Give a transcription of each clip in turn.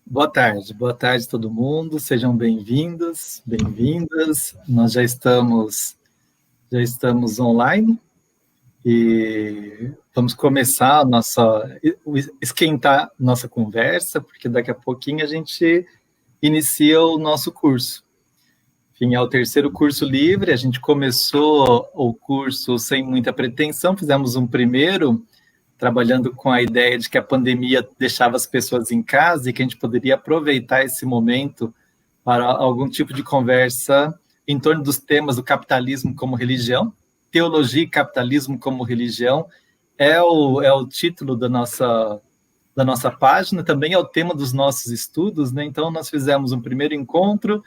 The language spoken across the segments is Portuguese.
Boa tarde todo mundo, sejam bem-vindos, bem-vindas. Nós já estamos online e vamos começar esquentar nossa conversa, porque daqui a pouquinho a gente inicia o nosso curso. Enfim, é o terceiro curso livre, a gente começou o curso sem muita pretensão, fizemos um primeiro trabalhando com a ideia de que a pandemia deixava as pessoas em casa e que a gente poderia aproveitar esse momento para algum tipo de conversa em torno dos temas do capitalismo como religião. Teologia e capitalismo como religião é o título da nossa página, também é o tema dos nossos estudos, né? Então, nós fizemos um primeiro encontro,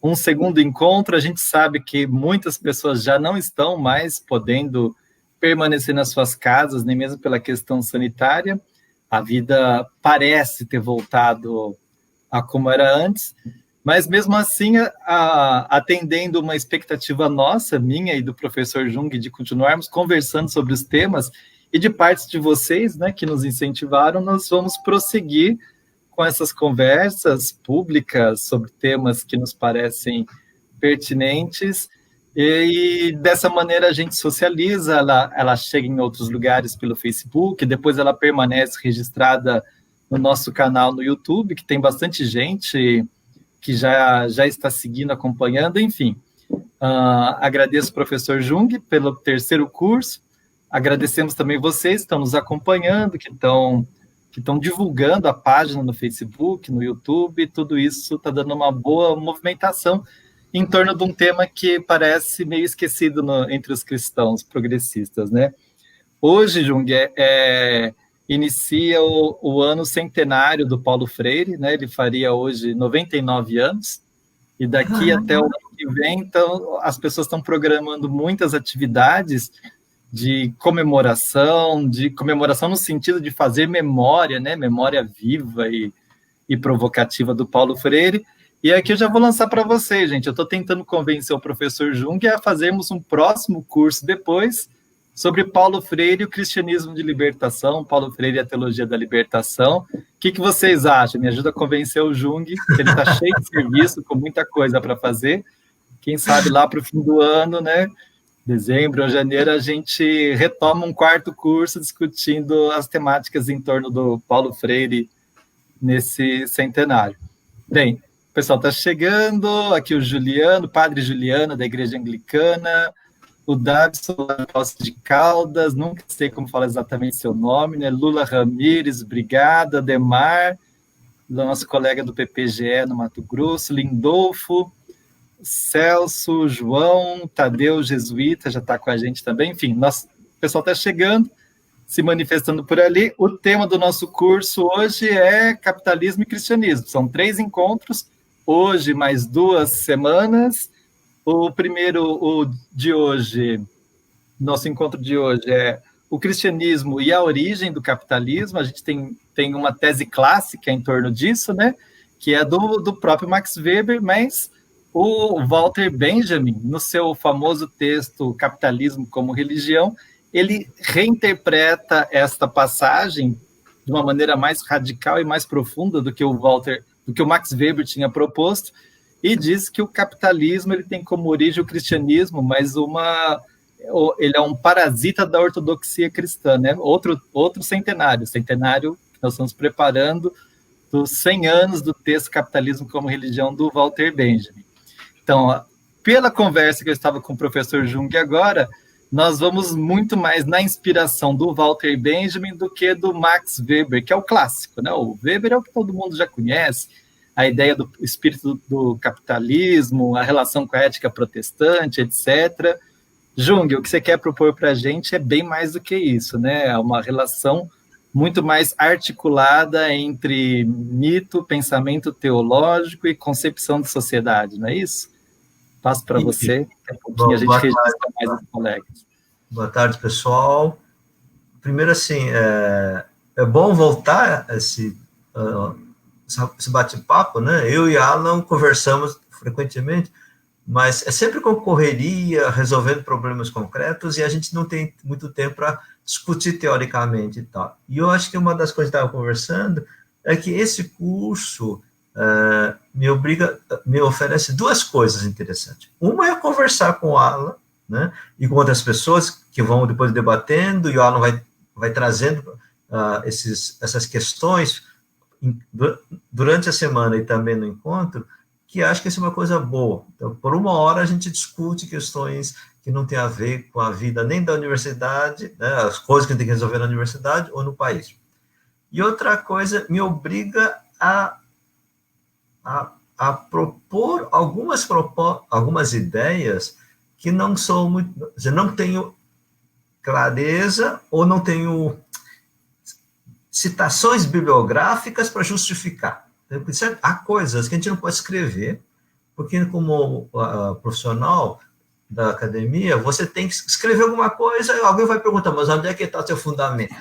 um segundo encontro. A gente sabe que muitas pessoas já não estão mais podendo permanecer nas suas casas, nem mesmo pela questão sanitária. A vida parece ter voltado a como era antes, mas mesmo assim, atendendo uma expectativa nossa, minha e do professor Jung, de continuarmos conversando sobre os temas, e de parte de vocês, né, que nos incentivaram, nós vamos prosseguir com essas conversas públicas sobre temas que nos parecem pertinentes. E dessa maneira a gente socializa, ela chega em outros lugares pelo Facebook, depois ela permanece registrada no nosso canal no YouTube, que tem bastante gente que já está seguindo, acompanhando, enfim. Agradeço ao professor Jung pelo terceiro curso, agradecemos também vocês que estão nos acompanhando, que estão divulgando a página no Facebook, no YouTube, tudo isso está dando uma boa movimentação em torno de um tema que parece meio esquecido entre os cristãos progressistas, né? Hoje, Jung, inicia o ano centenário do Paulo Freire, né? Ele faria hoje 99 anos, e daqui até o ano que vem, então, as pessoas estão programando muitas atividades de comemoração no sentido de fazer memória, né? Memória viva e provocativa do Paulo Freire. E aqui eu já vou lançar para vocês, gente. Eu estou tentando convencer o professor Jung a fazermos um próximo curso depois sobre Paulo Freire e o cristianismo de libertação, Paulo Freire e a teologia da libertação. O que vocês acham? Me ajuda a convencer o Jung, que ele está cheio de serviço, com muita coisa para fazer. Quem sabe lá para o fim do ano, né? Dezembro ou janeiro, a gente retoma um quarto curso discutindo as temáticas em torno do Paulo Freire nesse centenário. Bem, o pessoal está chegando, aqui o Juliano, padre Juliano, da Igreja Anglicana, o Davison, da Posse de Caldas, nunca sei como falar exatamente seu nome, né? Lula Ramires, obrigada, Demar, nosso colega do PPGE no Mato Grosso, Lindolfo, Celso, João, Tadeu, Jesuíta, já está com a gente também, enfim, o pessoal está chegando, se manifestando por ali. O tema do nosso curso hoje é capitalismo e cristianismo, são 3 encontros, hoje, mais 2 semanas. O primeiro, o de hoje, nosso encontro de hoje é o cristianismo e a origem do capitalismo. A gente tem uma tese clássica em torno disso, né? Que é do próprio Max Weber, mas o Walter Benjamin, no seu famoso texto Capitalismo como Religião, ele reinterpreta esta passagem de uma maneira mais radical e mais profunda do que o Max Weber tinha proposto, e diz que o capitalismo ele tem como origem o cristianismo, mas ele é um parasita da ortodoxia cristã, né? Outro centenário que nós estamos preparando dos 100 anos do texto Capitalismo como Religião, do Walter Benjamin. Então, pela conversa que eu estava com o professor Jung agora, nós vamos muito mais na inspiração do Walter Benjamin do que do Max Weber, que é o clássico, né? O Weber é o que todo mundo já conhece, a ideia do espírito do capitalismo, a relação com a ética protestante, etc. Jung, o que você quer propor para a gente é bem mais do que isso, né? É uma relação muito mais articulada entre mito, pensamento teológico e concepção de sociedade, não é isso? Passo para você, daqui a pouquinho a gente registra mais os colegas. Boa tarde, pessoal. Primeiro, assim, é bom voltar esse bate-papo, né? Eu e Alan conversamos frequentemente, mas é sempre com correria, resolvendo problemas concretos, e a gente não tem muito tempo para discutir teoricamente e tal. E eu acho que uma das coisas que estava conversando é que esse curso me oferece duas coisas interessantes. Uma é conversar com o Alan, né, e com outras pessoas que vão depois debatendo, e o Alan vai trazendo essas questões durante a semana e também no encontro, que acho que isso é uma coisa boa. Então, por uma hora a gente discute questões que não tem a ver com a vida nem da universidade, né, as coisas que a gente tem que resolver na universidade ou no país. E outra coisa me obriga a propor algumas ideias que não são muito, eu não tenho clareza ou não tenho citações bibliográficas para justificar. Há coisas que a gente não pode escrever, porque como profissional da academia, você tem que escrever alguma coisa e alguém vai perguntar, mas onde é que está o seu fundamento?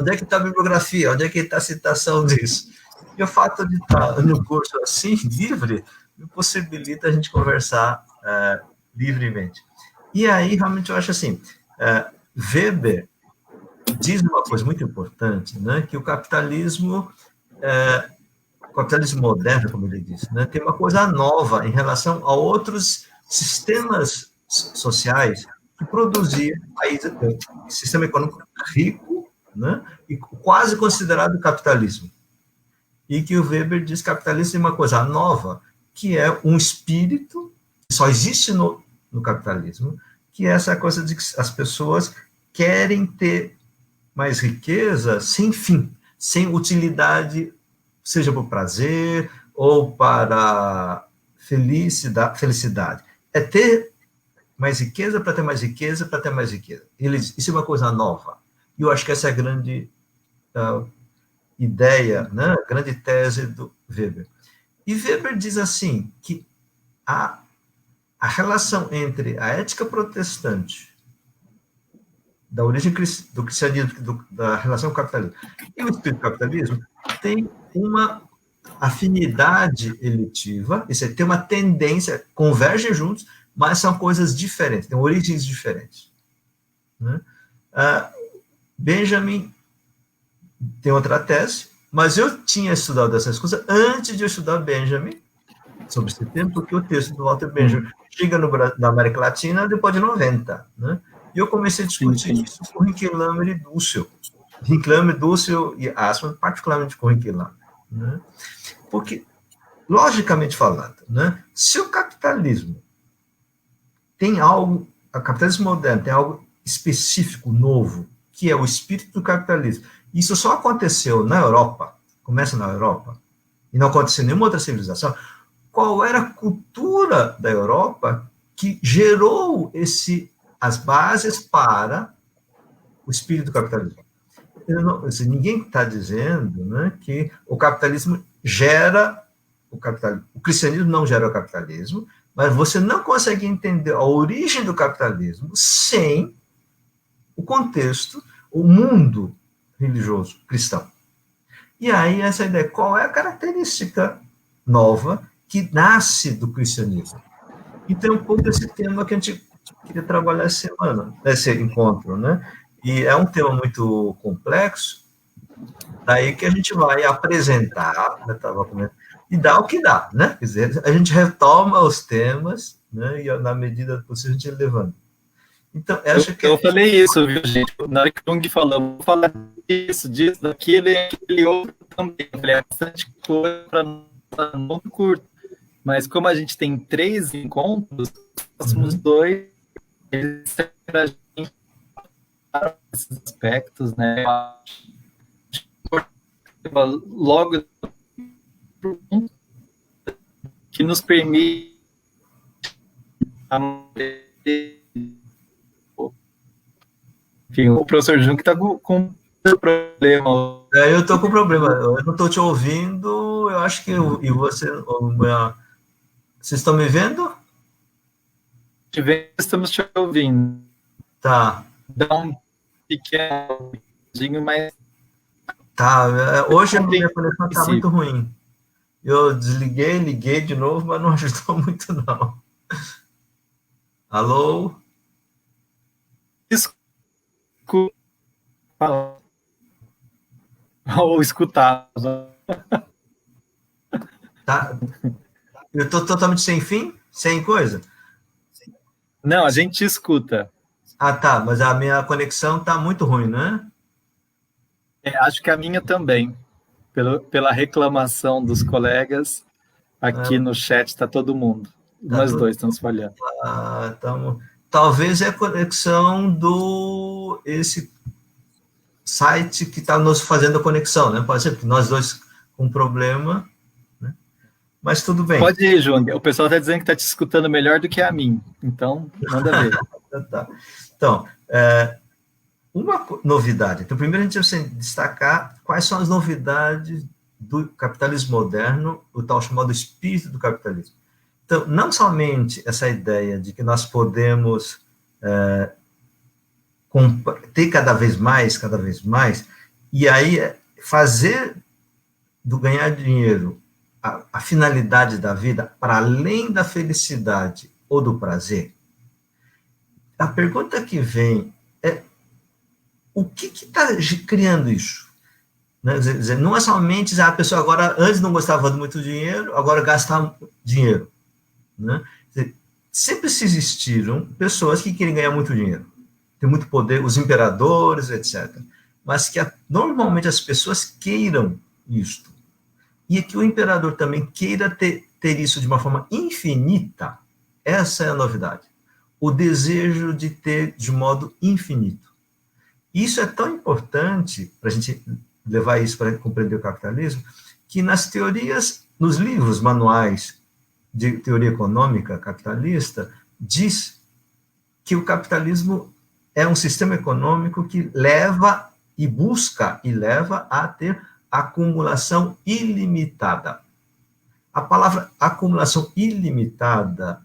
Onde é que está a bibliografia? Onde é que está a citação disso? E o fato de estar no curso assim, livre, possibilita a gente conversar livremente. E aí, realmente, eu acho assim, Weber diz uma coisa muito importante, né, que o capitalismo moderno, como ele disse, né, tem uma coisa nova em relação a outros sistemas sociais que produziam sistema econômico rico, né, e quase considerado capitalismo. E que o Weber diz que o capitalismo tem uma coisa nova, que é um espírito que só existe no capitalismo, que é essa coisa de que as pessoas querem ter mais riqueza sem fim, sem utilidade, seja por prazer ou para felicidade. É ter mais riqueza para ter mais riqueza para ter mais riqueza. Isso é uma coisa nova. E eu acho que essa é a grande ideia, né? A grande tese do Weber. E Weber diz assim, que a relação entre a ética protestante, da origem do cristianismo, da relação com o capitalismo, e o espírito do capitalismo, tem uma afinidade elitiva, isso é, tem uma tendência, convergem juntos, mas são coisas diferentes, têm origens diferentes. Né? Benjamin tem outra tese, mas eu tinha estudado essas coisas antes de eu estudar Benjamin, sobre esse tema, porque o texto do Walter Benjamin chega na América Latina depois de 90, né? E eu comecei a discutir isso com Rinckelamer e Dussel. Rinckelamer, Dussel e Assmann, particularmente com Rinckelamer. Né? Porque, logicamente falando, né, se o capitalismo tem algo, o capitalismo moderno tem algo específico, novo, que é o espírito do capitalismo, isso só aconteceu na Europa, começa na Europa, e não aconteceu em nenhuma outra civilização. Qual era a cultura da Europa que gerou as bases para o espírito do capitalismo? Ninguém está dizendo, né, que o capitalismo gera o capitalismo. O cristianismo não gera o capitalismo, mas você não consegue entender a origem do capitalismo sem o contexto, o mundo religioso cristão. E aí essa ideia, qual é a característica nova que nasce do cristianismo? Então, um pouco desse tema que a gente queria trabalhar essa semana, esse encontro, né? E é um tema muito complexo, daí que a gente vai apresentar, né, e dá o que dá, né? Quer dizer, a gente retoma os temas, né? E na medida do possível a gente levanta. Então, acho que... Eu falei isso, viu, gente? Na hora que o Jung falou, vou falar disso, daquilo e aquele outro também. Eu falei, é bastante coisa para muito curto. Mas como a gente tem 3 encontros, os próximos 2, eles esses aspectos, né? Logo que nos permite enfim, o professor Jung está com problema. Eu estou com problema, eu não estou te ouvindo, eu acho que e você... Vocês estão me vendo? Estamos te ouvindo. Tá. Dá um pequeno, mas... Tá, hoje a minha conexão está muito ruim. Eu desliguei, liguei de novo, mas não ajudou muito, não. Alô? Ou escutar. Tá? Eu estou totalmente sem fim? Sem coisa? Não, a gente te escuta. Ah, tá, mas a minha conexão está muito ruim, né? Acho que a minha também. Pela reclamação dos colegas, aqui Ah, no chat está todo mundo. tá Nós tudo. dois estamos falhando. Talvez é a conexão do esse site que está nos fazendo a conexão, né? Pode ser que nós dois com problema, né? Mas tudo bem. Pode ir, João. O pessoal está dizendo que está te escutando melhor do que a mim. Então, manda ver. Tá. Então, uma novidade. Então, primeiro a gente precisa destacar quais são as novidades do capitalismo moderno, o tal chamado espírito do capitalismo. Então, não somente essa ideia de que nós podemos ter cada vez mais, e aí fazer do ganhar dinheiro a finalidade da vida, para além da felicidade ou do prazer. A pergunta que vem é: o que está criando isso? Né? Não é somente a pessoa agora, antes não gostava de muito dinheiro, agora gasta dinheiro. Né? Sempre se existiram pessoas que querem ganhar muito dinheiro, tem muito poder, os imperadores, etc. Mas que normalmente as pessoas queiram isto. E que o imperador também queira ter isso de uma forma infinita, essa é a novidade. O desejo de ter de modo infinito. Isso é tão importante para a gente levar isso para compreender o capitalismo, que nas teorias, nos livros, manuais de teoria econômica capitalista, diz que o capitalismo é um sistema econômico que leva e busca e leva a ter acumulação ilimitada. A palavra acumulação ilimitada,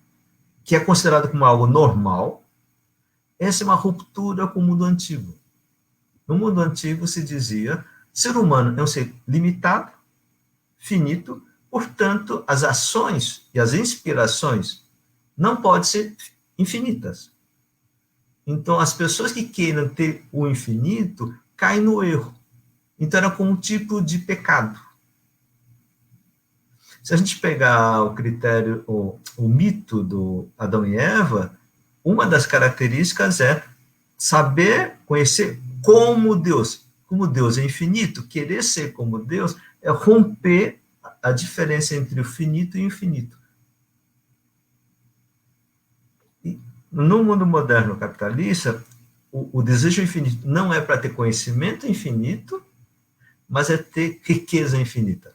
que é considerada como algo normal, essa é uma ruptura com o mundo antigo. No mundo antigo se dizia, ser humano é um ser limitado, finito, portanto, as ações e as inspirações não podem ser infinitas. Então, as pessoas que queiram ter o infinito caem no erro. Então, era como um tipo de pecado. Se a gente pegar o critério, o mito do Adão e Eva, uma das características é saber, conhecer como Deus. Como Deus é infinito, querer ser como Deus é romper a diferença entre o finito e o infinito. E no mundo moderno capitalista, o desejo infinito não é para ter conhecimento infinito, mas é ter riqueza infinita.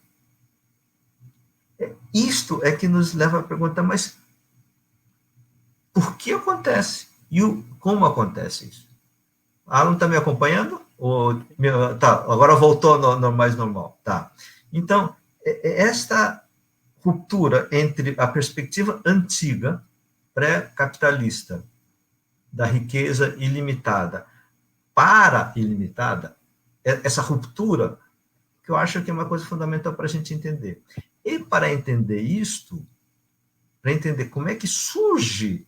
Isto é que nos leva a perguntar, mas por que acontece? E como acontece isso? Alan está me acompanhando? Tá, agora voltou no mais normal. Tá. Então, esta ruptura entre a perspectiva antiga, pré-capitalista, da riqueza ilimitada para ilimitada, essa ruptura, que eu acho que é uma coisa fundamental para a gente entender. E para entender isto, para entender como é que surge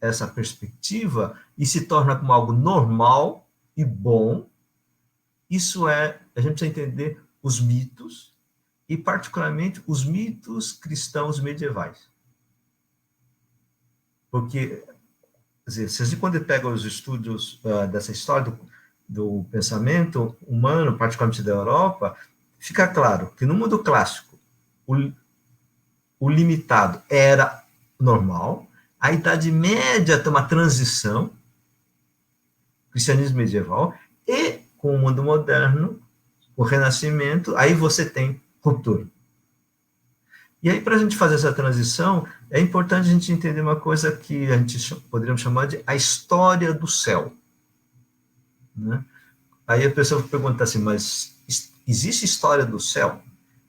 essa perspectiva e se torna como algo normal e bom, a gente precisa entender os mitos, e particularmente os mitos cristãos medievais. Porque, quer dizer, se a gente quando pega os estudos dessa história do pensamento humano, particularmente da Europa, fica claro que no mundo clássico, o limitado era normal, a Idade Média tem uma transição, cristianismo medieval, e com o mundo moderno, o Renascimento, aí você tem ruptura. E aí, para a gente fazer essa transição, é importante a gente entender uma coisa que a gente poderíamos chamar de a história do céu. Né? Aí a pessoa pergunta assim, mas existe história do céu?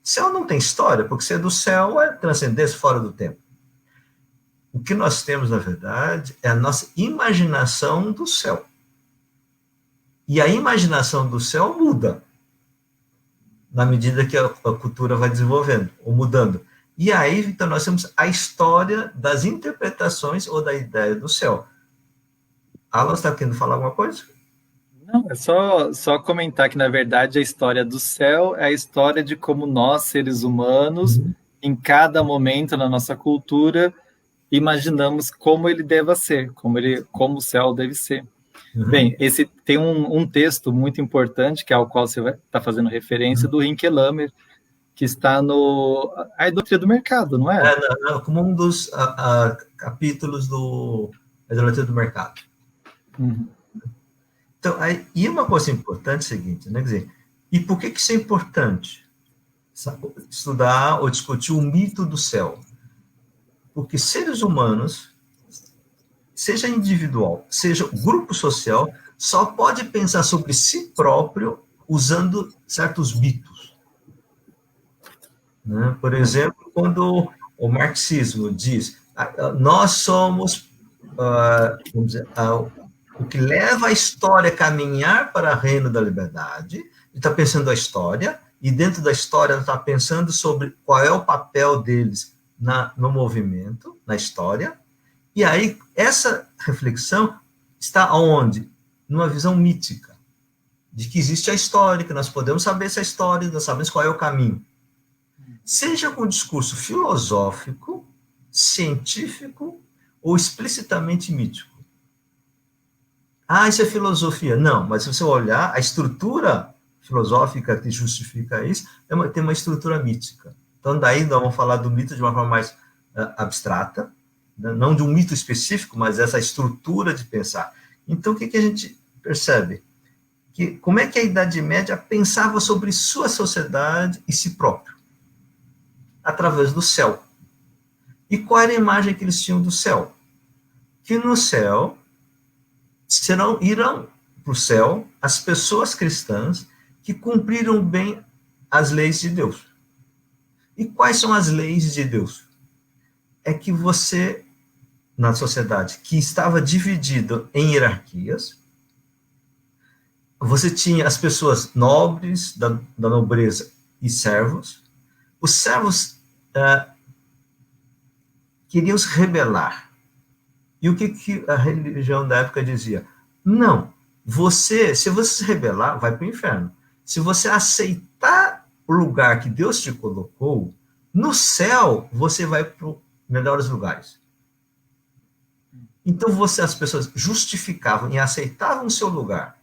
Céu não tem história, porque ser do céu é transcendência fora do tempo. O que nós temos, na verdade, é a nossa imaginação do céu. E a imaginação do céu muda na medida que a cultura vai desenvolvendo, ou mudando. E aí, então, nós temos a história das interpretações ou da ideia do céu. Alan, está querendo falar alguma coisa? Não, é só comentar que, na verdade, a história do céu é a história de como nós, seres humanos, Uhum. em cada momento na nossa cultura, imaginamos como ele deva ser, como o céu deve ser. Uhum. Bem, esse tem um texto muito importante, que é ao qual você está fazendo referência, Uhum. do Rinkelammer, que está no A Idolatria do Mercado, não é? Como um dos capítulos do Idolatria do Mercado. Uhum. Então, e uma coisa importante é o seguinte, né? Quer dizer, e por que isso é importante? Estudar ou discutir o mito do céu. Porque seres humanos, seja individual, seja grupo social, só pode pensar sobre si próprio usando certos mitos. Né? Por exemplo, quando o marxismo diz nós somos, vamos dizer, o que leva a história a caminhar para o reino da liberdade, ele está pensando a história, e dentro da história está pensando sobre qual é o papel deles no movimento, na história, e aí essa reflexão está onde? Numa visão mítica, de que existe a história, que nós podemos saber essa história, nós sabemos qual é o caminho. Seja com discurso filosófico, científico ou explicitamente mítico. Isso é filosofia. Não, mas se você olhar, a estrutura filosófica que justifica isso tem uma estrutura mítica. Então, daí nós vamos falar do mito de uma forma mais abstrata, né? Não de um mito específico, mas essa estrutura de pensar. Então, o que a gente percebe? Que, como é que a Idade Média pensava sobre sua sociedade e si próprio? Através do céu. E qual era a imagem que eles tinham do céu? Que no céu irão para o céu as pessoas cristãs que cumpriram bem as leis de Deus. E quais são as leis de Deus? É que você, na sociedade que estava dividida em hierarquias, você tinha as pessoas nobres, da nobreza e servos. Os servos queriam se rebelar. E o que a religião da época dizia? Não, se você se rebelar, vai para o inferno. Se você aceitar o lugar que Deus te colocou, no céu você vai para os melhores lugares. Então as pessoas justificavam e aceitavam o seu lugar,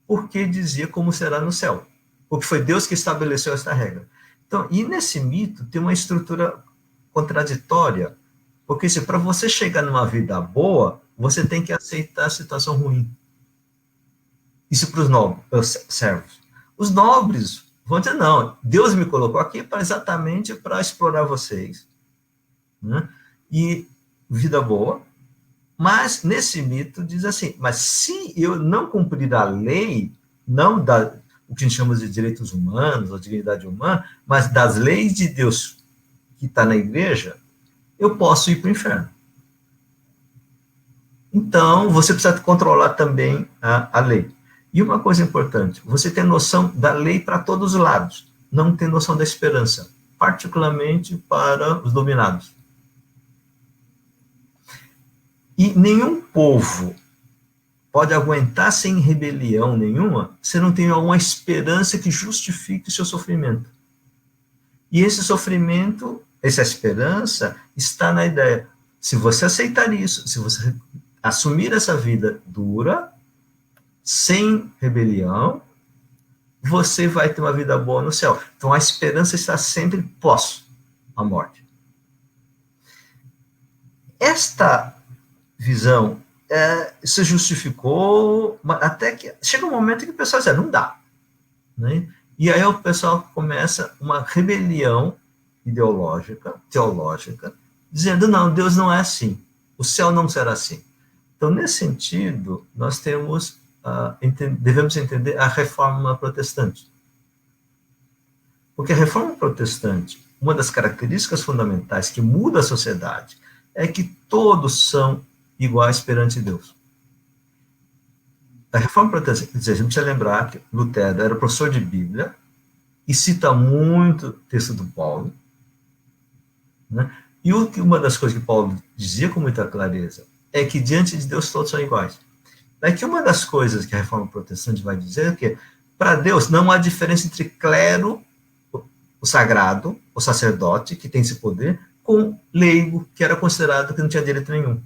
porque dizia como será no céu. Porque foi Deus que estabeleceu esta regra. Então, e nesse mito tem uma estrutura contraditória, porque se para você chegar numa vida boa, você tem que aceitar a situação ruim. Isso para os servos. Os nobres vão dizer, não, Deus me colocou aqui exatamente para explorar vocês. Né? E vida boa. Mas nesse mito diz assim, mas se eu não cumprir a lei, não o que a gente chama de direitos humanos, ou dignidade humana, mas das leis de Deus que está na igreja, eu posso ir para o inferno. Então, você precisa controlar também a lei. E uma coisa importante, você tem noção da lei para todos os lados, não tem noção da esperança, particularmente para os dominados. E nenhum povo pode aguentar sem rebelião nenhuma se não tem alguma esperança que justifique o seu sofrimento. E esse sofrimento, essa esperança, está na ideia, se você aceitar isso, se você assumir essa vida dura, sem rebelião, você vai ter uma vida boa no céu. Então a esperança está sempre pós a morte. Esta visão se justificou, até que chega um momento que o pessoal diz, não dá. Né? E aí o pessoal começa uma rebelião ideológica, teológica, dizendo, não, Deus não é assim, o céu não será assim. Então, nesse sentido, nós devemos entender a reforma protestante. Porque a reforma protestante, uma das características fundamentais que muda a sociedade é que todos são iguais perante Deus. A reforma protestante, a gente precisa lembrar que Lutero era professor de Bíblia e cita muito o texto do Paulo. Né? E uma das coisas que Paulo dizia com muita clareza é que diante de Deus todos são iguais. É que uma das coisas que a reforma protestante vai dizer é que, para Deus, não há diferença entre clero, o sagrado, o sacerdote, que tem esse poder, com leigo, que era considerado que não tinha direito nenhum,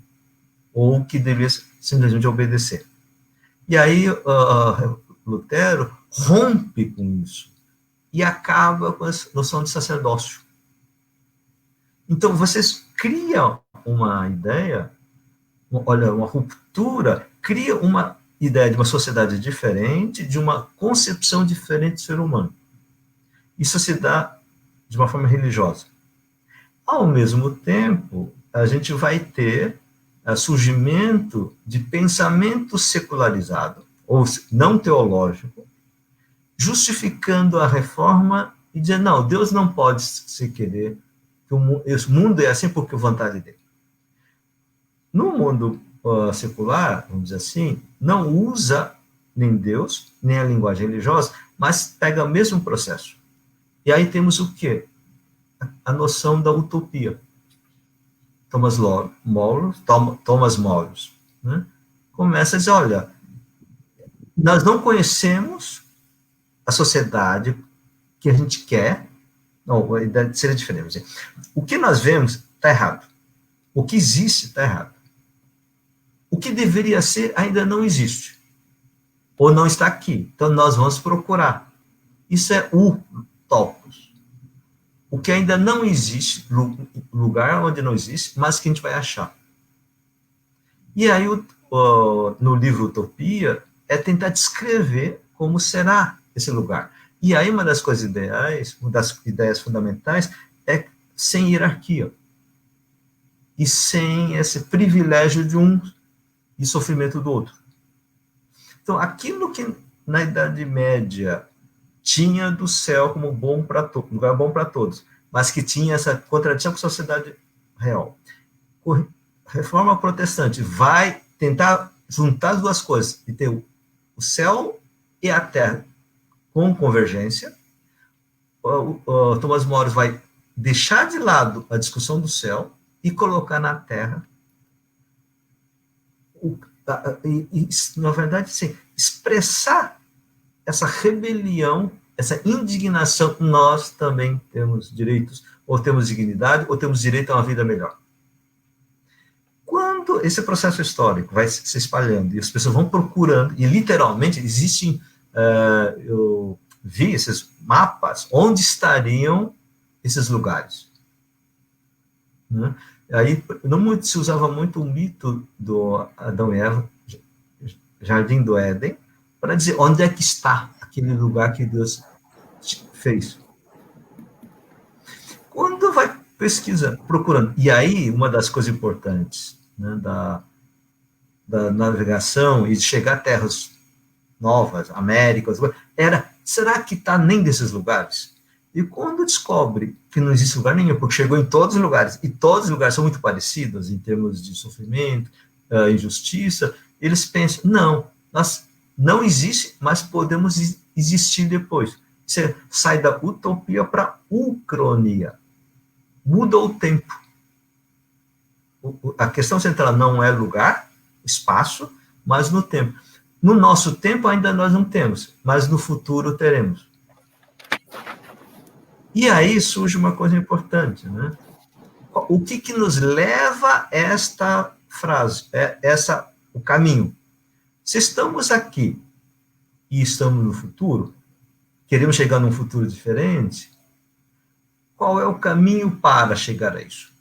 ou que devia simplesmente obedecer. E aí, Lutero rompe com isso e acaba com a noção de sacerdócio. Então, vocês criam uma ideia, olha, uma ruptura, cria uma ideia de uma sociedade diferente, de uma concepção diferente do ser humano. Isso se dá de uma forma religiosa. Ao mesmo tempo, a gente vai ter surgimento de pensamento secularizado, ou não teológico, justificando a reforma e dizendo, não, Deus não pode se querer, que o mundo é assim porque vontade dele. No mundo secular, vamos dizer assim, não usa nem Deus, nem a linguagem religiosa, mas pega o mesmo processo. E aí temos o quê? A noção da utopia. Thomas More, né, começa a dizer, olha, nós não conhecemos a sociedade que a gente quer, não, a ideia seria diferente. O que nós vemos está errado. O que existe está errado. O que deveria ser ainda não existe. Ou não está aqui. Então, nós vamos procurar. Isso é o topos. O que ainda não existe, lugar onde não existe, mas que a gente vai achar. E aí, no livro Utopia, é tentar descrever como será esse lugar. E aí, uma das coisas ideais, uma das ideias fundamentais, é sem hierarquia. E sem esse privilégio de um e sofrimento do outro. Então, aquilo que na Idade Média tinha do céu como bom para todos, lugar bom para todos, mas que tinha essa contradição com a sociedade real. A reforma protestante vai tentar juntar as duas coisas e ter o céu e a terra com convergência. O Thomas More vai deixar de lado a discussão do céu e colocar na terra na verdade, sim, expressar essa rebelião, essa indignação, nós também temos direitos, ou temos dignidade, ou temos direito a uma vida melhor. Quando esse processo histórico vai se espalhando, e as pessoas vão procurando, e literalmente existem, eu vi esses mapas, onde estariam esses lugares. Né? Aí não se usava muito o mito do Adão e Eva, Jardim do Éden, para dizer onde é que está aquele lugar que Deus fez. Quando vai pesquisando, procurando, e aí uma das coisas importantes, né, da navegação e de chegar a terras novas, Américas, era, será que está nem desses lugares? E quando descobre que não existe lugar nenhum, porque chegou em todos os lugares, e todos os lugares são muito parecidos em termos de sofrimento, injustiça, eles pensam, não, nós não existe, mas podemos existir depois. Você sai da utopia para a ucronia. Muda o tempo. A questão central não é lugar, espaço, mas no tempo. No nosso tempo ainda nós não temos, mas no futuro teremos. E aí surge uma coisa importante, né? O que nos leva a esta frase, o caminho? Se estamos aqui e estamos no futuro, queremos chegar num futuro diferente, qual é o caminho para chegar a isso?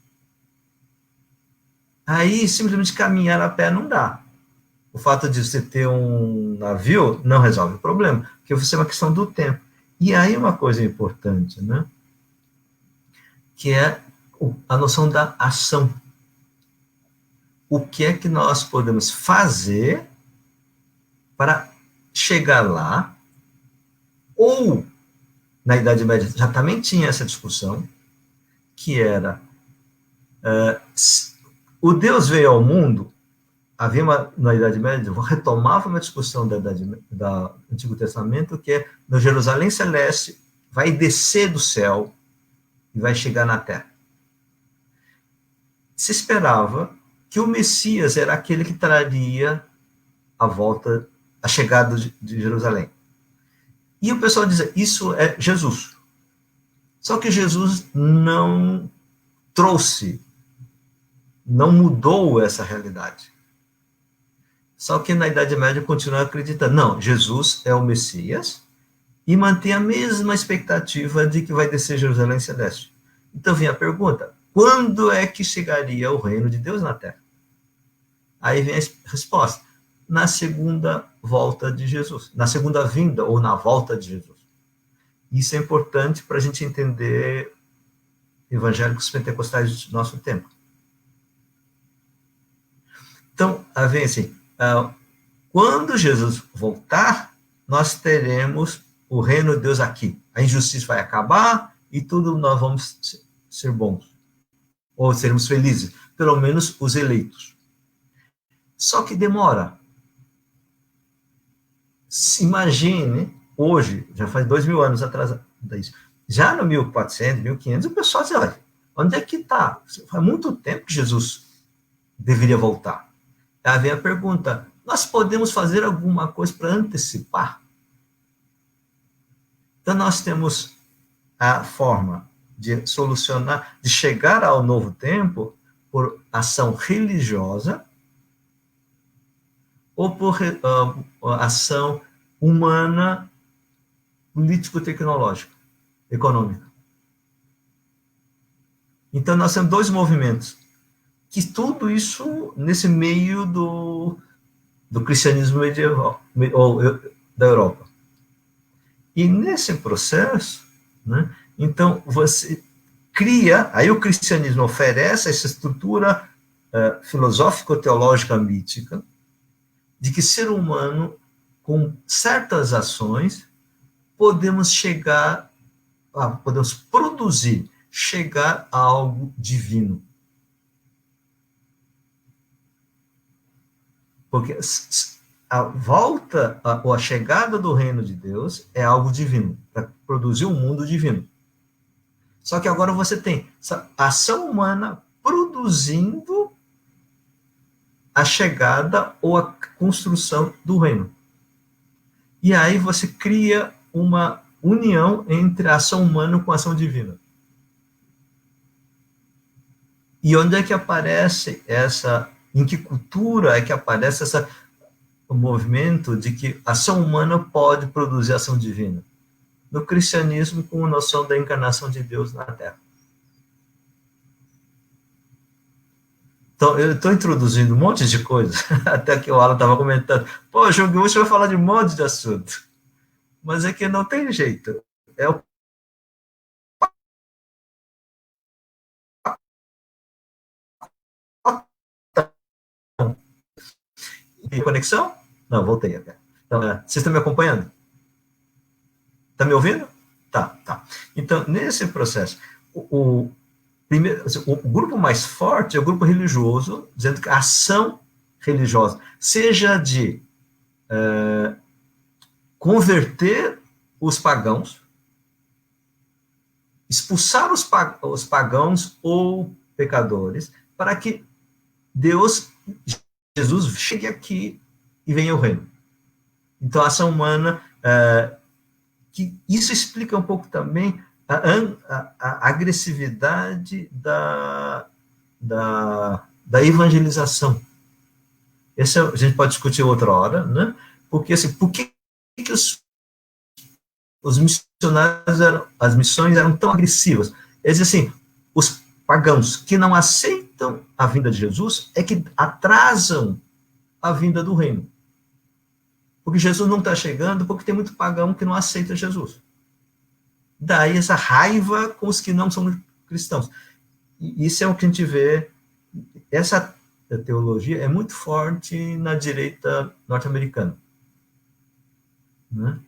Aí, simplesmente caminhar a pé não dá. O fato de você ter um navio não resolve o problema, porque você é uma questão do tempo. E aí uma coisa importante, né? Que é a noção da ação. O que é que nós podemos fazer para chegar lá? Ou, na Idade Média, já também tinha essa discussão, que era, o Deus veio ao mundo, havia na Idade Média, retomava uma discussão do Antigo Testamento, que é, no Jerusalém Celeste, vai descer do céu e vai chegar na terra. Se esperava que o Messias era aquele que traria a volta, a chegada de Jerusalém. E o pessoal diz, isso é Jesus. Só que Jesus não trouxe, não mudou essa realidade. Só que na Idade Média continua acreditando, não, Jesus é o Messias e mantém a mesma expectativa de que vai descer Jerusalém Celeste. Então vem a pergunta, quando é que chegaria o reino de Deus na Terra? Aí vem a resposta, na segunda volta de Jesus, na segunda vinda ou na volta de Jesus. Isso é importante para a gente entender evangélicos pentecostais do nosso tempo. Então, vem assim, quando Jesus voltar, nós teremos o reino de Deus aqui. A injustiça vai acabar e tudo nós vamos ser bons. Ou seremos felizes, pelo menos os eleitos. Só que demora. Imagine, hoje, já faz 2000 anos atrás disso, já no 1400, 1500, o pessoal diz, olha, onde é que está? Faz muito tempo que Jesus deveria voltar. Aí vem a pergunta, nós podemos fazer alguma coisa para antecipar? Então, nós temos a forma de solucionar, de chegar ao novo tempo por ação religiosa ou por ação humana, político-tecnológica, econômica. Então, nós temos dois movimentos, que tudo isso nesse meio do cristianismo medieval, ou da Europa. E nesse processo, né, então, você cria, aí o cristianismo oferece essa estrutura filosófico-teológica mítica, de que ser humano, com certas ações, podemos produzir, chegar a algo divino. Porque a volta, ou a chegada do reino de Deus é algo divino, para produzir um mundo divino. Só que agora você tem essa ação humana produzindo a chegada ou a construção do reino. E aí você cria uma união entre a ação humana com a ação divina. E onde é que aparece em que cultura é que aparece o movimento de que a ação humana pode produzir ação divina? No cristianismo, com a noção da encarnação de Deus na Terra. Então, eu estou introduzindo um monte de coisa, até que o Alan estava comentando, pô, Jung, você vai falar de um monte de assunto. Mas é que não tem jeito. É o conexão? Não, voltei até. Então, vocês estão me acompanhando? Está me ouvindo? Tá. Então, nesse processo, primeiro, o grupo mais forte é o grupo religioso, dizendo que a ação religiosa, seja de converter os pagãos, expulsar os pagãos ou pecadores, para que Jesus chegue aqui e venha o reino. Então, a ação humana, que isso explica um pouco também a agressividade da evangelização. Esse a gente pode discutir outra hora, né? Porque, assim, por que os missionários as missões eram tão agressivas? Eles dizem assim, os pagãos que não aceitam a vinda de Jesus é que atrasam a vinda do reino. Porque Jesus não está chegando porque tem muito pagão que não aceita Jesus. Daí essa raiva com os que não são cristãos. E isso é o que a gente vê. Essa teologia é muito forte na direita norte-americana. Né?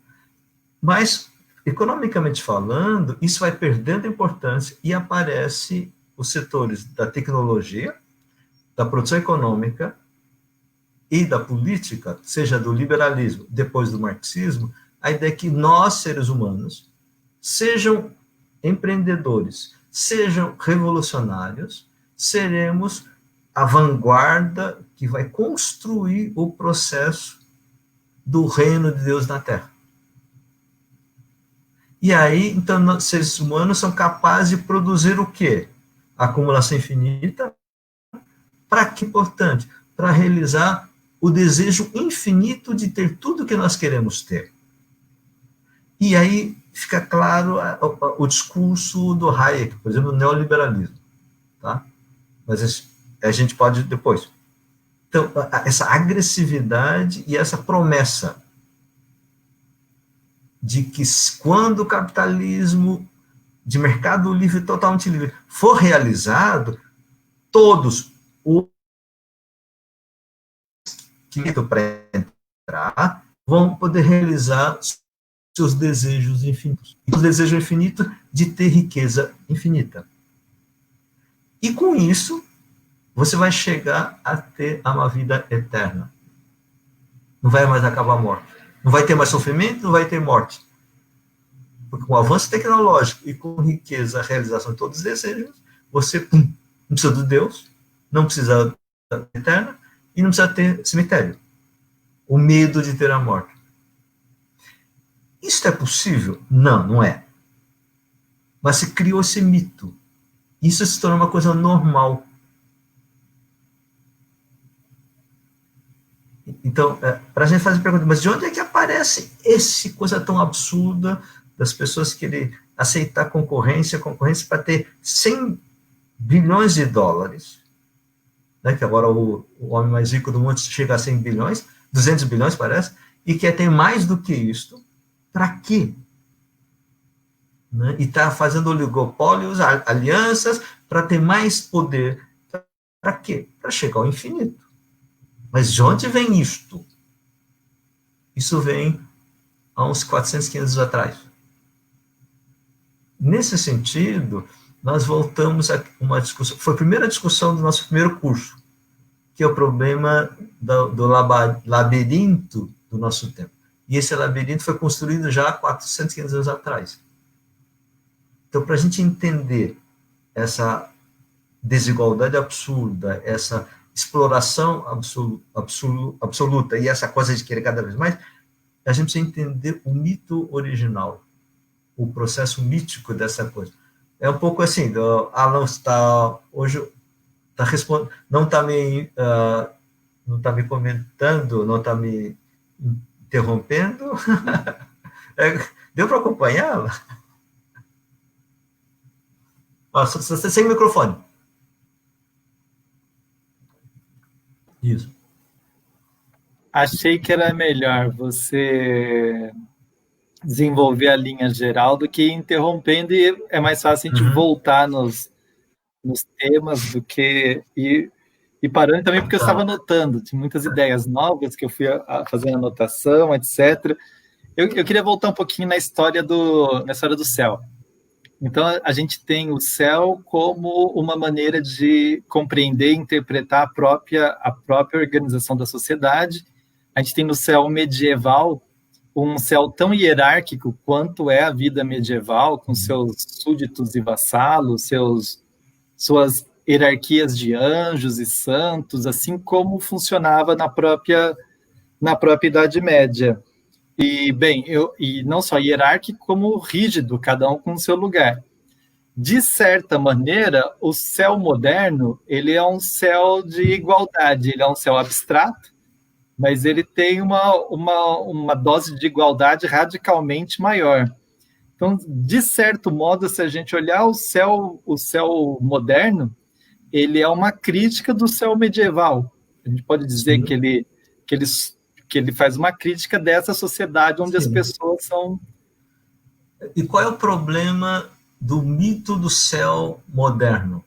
Mas, economicamente falando, isso vai perdendo importância e aparece os setores da tecnologia, da produção econômica e da política, seja do liberalismo, depois do marxismo, a ideia é que nós, seres humanos, sejam empreendedores, sejam revolucionários, seremos a vanguarda que vai construir o processo do reino de Deus na Terra. E aí, então, os seres humanos são capazes de produzir o quê? Acumulação infinita. Para que importante? Para realizar o desejo infinito de ter tudo que nós queremos ter. E aí fica claro o discurso do Hayek, por exemplo, o neoliberalismo. Tá? Mas a gente pode depois. Então, essa agressividade e essa promessa de que quando o capitalismo de mercado livre, totalmente livre, for realizado, todos os que para entrar vão poder realizar seus desejos infinitos. O desejo infinito de ter riqueza infinita. E com isso, você vai chegar a ter uma vida eterna. Não vai mais acabar a morte. Não vai ter mais sofrimento, não vai ter morte. Porque com o avanço tecnológico e com riqueza, a realização de todos os desejos, você não precisa de Deus, não precisa da vida eterna e não precisa ter cemitério. O medo de ter a morte. Isso é possível? Não, não é. Mas se criou esse mito. Isso se tornou uma coisa normal. Então, para a gente fazer a pergunta, mas de onde é que aparece essa coisa tão absurda das pessoas querem aceitar concorrência para ter 100 bilhões de dólares, né, que agora o homem mais rico do mundo chega a 100 bilhões, 200 bilhões parece, e quer ter mais do que isto, para quê? Né? E está fazendo oligopólios, alianças, para ter mais poder. Para quê? Para chegar ao infinito. Mas de onde vem isto? Isso vem há uns 400, 500 anos atrás. Nesse sentido, nós voltamos a uma discussão, foi a primeira discussão do nosso primeiro curso, que é o problema do labirinto do nosso tempo. E esse labirinto foi construído já há 400, 500 anos atrás. Então, para a gente entender essa desigualdade absurda, essa exploração absoluta e essa coisa de querer cada vez mais, a gente precisa entender o mito original, o processo mítico dessa coisa. É um pouco assim, o Alan está hoje não está me comentando, não está me interrompendo. Deu para acompanhá-la? Você está sem microfone. Isso. Achei que era melhor você desenvolver a linha geral do que ir interrompendo, e é mais fácil a gente voltar nos temas do que ir parando também, porque eu estava anotando, tinha muitas ideias novas que eu fui fazendo anotação, etc. Eu queria voltar um pouquinho na história do céu. Então, a gente tem o céu como uma maneira de compreender e interpretar a própria organização da sociedade. A gente tem no céu medieval um céu tão hierárquico quanto é a vida medieval, com seus súditos e vassalos, suas hierarquias de anjos e santos, assim como funcionava na própria Idade Média. E, bem, e não só hierárquico, como rígido, cada um com o seu lugar. De certa maneira, o céu moderno, ele é um céu de igualdade, ele é um céu abstrato, mas ele tem uma dose de igualdade radicalmente maior. Então, de certo modo, se a gente olhar o céu moderno, ele é uma crítica do céu medieval. A gente pode dizer que ele faz uma crítica dessa sociedade onde as pessoas são... E qual é o problema do mito do céu moderno?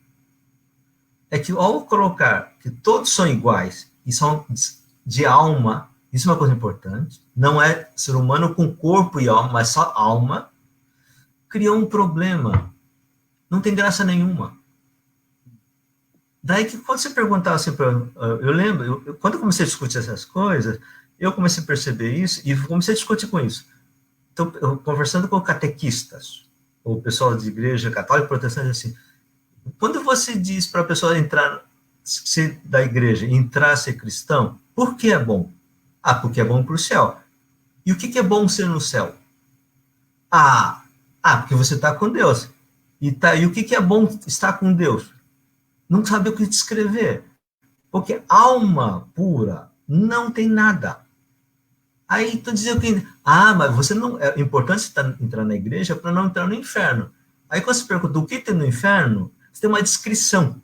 É que ao colocar que todos são iguais e são de alma, isso é uma coisa importante, não é ser humano com corpo e alma, mas só alma, criou um problema. Não tem graça nenhuma. Daí que quando você perguntava assim, eu lembro, quando eu comecei a discutir essas coisas, eu comecei a perceber isso e comecei a discutir com isso. Então, eu, conversando com catequistas, ou pessoal de igreja católica, protestante, assim, quando você diz para a pessoa entrar, ser da igreja, entrar a ser cristão, por que é bom? Porque é bom para o céu. E o que é bom ser no céu? Porque você está com Deus. E o que é bom estar com Deus? Não sabe o que descrever. Porque alma pura não tem nada. Aí tu dizia que, mas você não, é importante entrar na igreja para não entrar no inferno. Aí quando você pergunta o que tem no inferno, você tem uma descrição.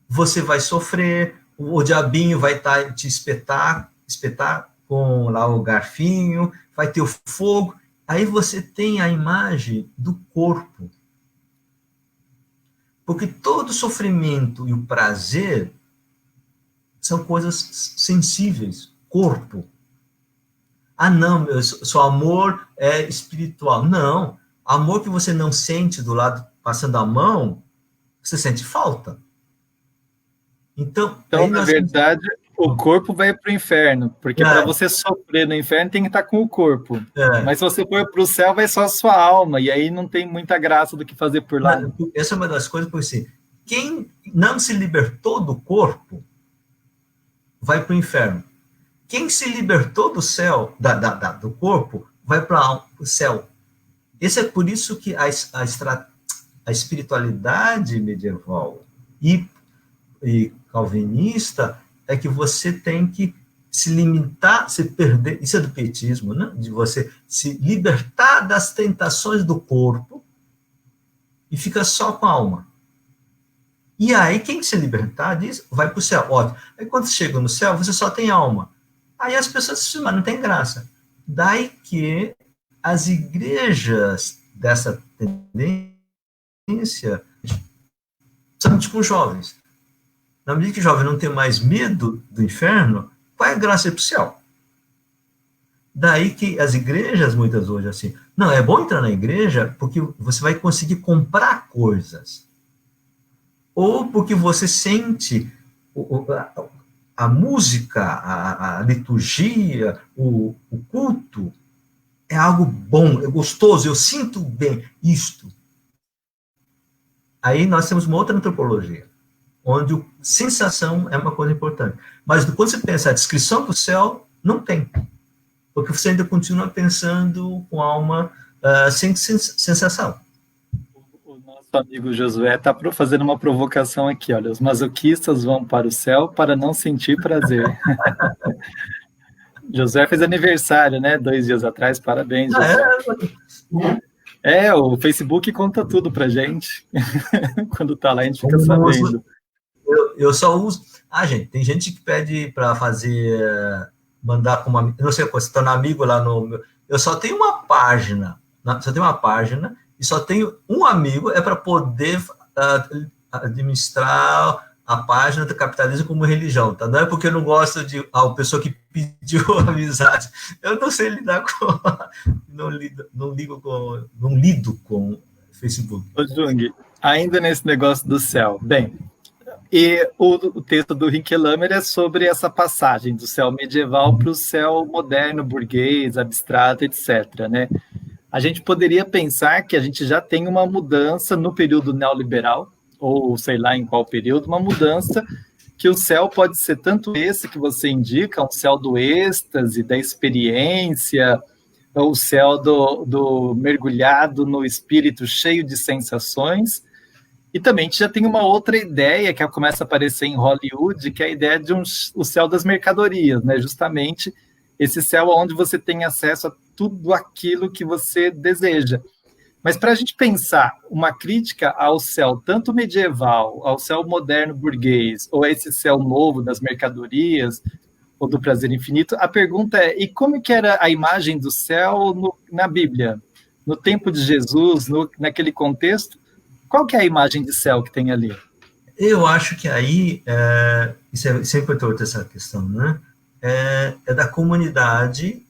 Você vai sofrer, o diabinho vai te espetar com lá o garfinho, vai ter o fogo. Aí você tem a imagem do corpo. Porque todo sofrimento e o prazer são coisas sensíveis, corpo. Não, seu amor é espiritual. Não, amor que você não sente do lado, passando a mão, você sente falta. Então na verdade, o corpo vai para o inferno, porque para você sofrer no inferno tem que estar com o corpo. Mas se você for para o céu, vai só a sua alma, e aí não tem muita graça do que fazer por lá. Essa é uma das coisas, porque assim, quem não se libertou do corpo, vai para o inferno. Quem se libertou do céu, do corpo, vai para o céu. Esse é por isso que a espiritualidade medieval e calvinista é que você tem que se limitar, se perder, isso é do pietismo, né? De você se libertar das tentações do corpo e fica só com a alma. E aí, quem se libertar diz, vai para o céu. Ótimo. Aí, quando você chega no céu, você só tem alma. Aí as pessoas dizem, mas não tem graça. Daí que as igrejas dessa tendência, principalmente com jovens, na medida que o jovem não tem mais medo do inferno, qual é a graça ir para o céu? Daí que as igrejas, muitas hoje, assim, não, é bom entrar na igreja porque você vai conseguir comprar coisas. Ou porque você sente a música, a liturgia, o culto, é algo bom, é gostoso, eu sinto bem isto. Aí nós temos uma outra antropologia, onde sensação é uma coisa importante. Mas quando você pensa a descrição do céu, não tem. Porque você ainda continua pensando com alma sem sensação. O nosso amigo Josué está fazendo uma provocação aqui, olha, os masoquistas vão para o céu para não sentir prazer. Josué fez aniversário, né, 2 dias atrás, parabéns, Josué. O Facebook conta tudo pra gente. Quando tá lá, a gente fica sabendo. Eu só uso... gente, tem gente que pede para mandar com uma... Eu não sei, você está no amigo lá no... Eu só tenho uma página, e só tenho um amigo, é para poder administrar a página do capitalismo como religião, tá? Não é porque eu não gosto de a pessoa que pediu amizade. Eu não sei lidar com... Não lido com Facebook. Ô, Jung, ainda nesse negócio do céu, bem, e o texto do Rinkelammer é sobre essa passagem do céu medieval para o céu moderno, burguês, abstrato, etc., né? A gente poderia pensar que a gente já tem uma mudança no período neoliberal, ou sei lá em qual período, uma mudança que o céu pode ser tanto esse que você indica, um céu do êxtase, da experiência, ou o céu do mergulhado no espírito cheio de sensações, e também a gente já tem uma outra ideia que começa a aparecer em Hollywood, que é a ideia de o céu das mercadorias, né? Justamente esse céu onde você tem acesso a tudo aquilo que você deseja. Mas para a gente pensar uma crítica ao céu tanto medieval, ao céu moderno burguês, ou a esse céu novo das mercadorias, ou do prazer infinito, a pergunta é, e como que era a imagem do céu na Bíblia? No tempo de Jesus, naquele contexto, qual que é a imagem de céu que tem ali? Eu acho que aí, isso é importante essa questão, né? É da comunidade,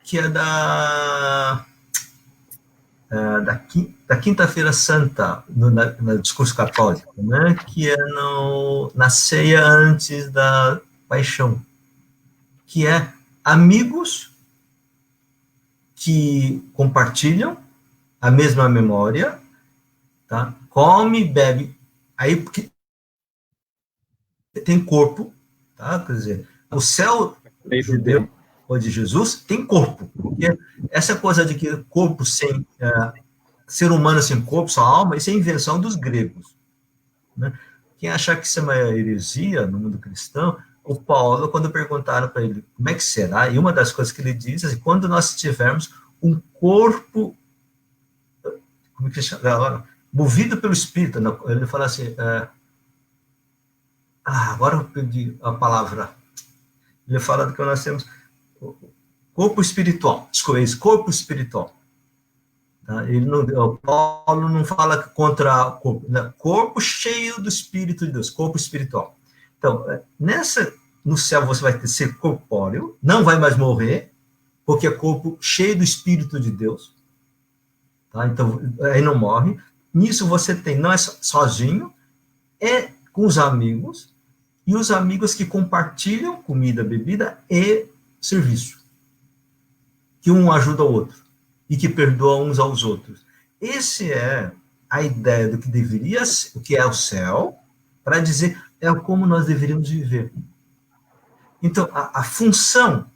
que é da Quinta-feira Santa, no discurso católico, né? Que é na ceia antes da paixão, que é amigos que compartilham a mesma memória, tá? Come, bebe, aí porque tem corpo, tá? Quer dizer, o céu judeu ou de Jesus, tem corpo. Porque essa coisa de que corpo sem... ser humano sem corpo, só alma, isso é invenção dos gregos. Né? Quem achar que isso é uma heresia no mundo cristão, o Paulo, quando perguntaram para ele como é que será, e uma das coisas que ele diz é assim, quando nós tivermos um corpo, como é que chama agora? Movido pelo Espírito, ele fala assim, agora eu perdi a palavra, ele fala que nós temos corpo espiritual, corpo espiritual. Tá? O Paulo não fala contra corpo, né? Corpo cheio do Espírito de Deus, corpo espiritual. Então, no céu você vai ser corpóreo, não vai mais morrer, porque é corpo cheio do Espírito de Deus. Tá? Então, aí não morre. Nisso você tem, não é sozinho, é com os amigos, e os amigos que compartilham comida, bebida e serviço. Que um ajuda o outro. E que perdoa uns aos outros. Essa é a ideia do que deveria ser, o que é o céu, para dizer como nós deveríamos viver. Então, a função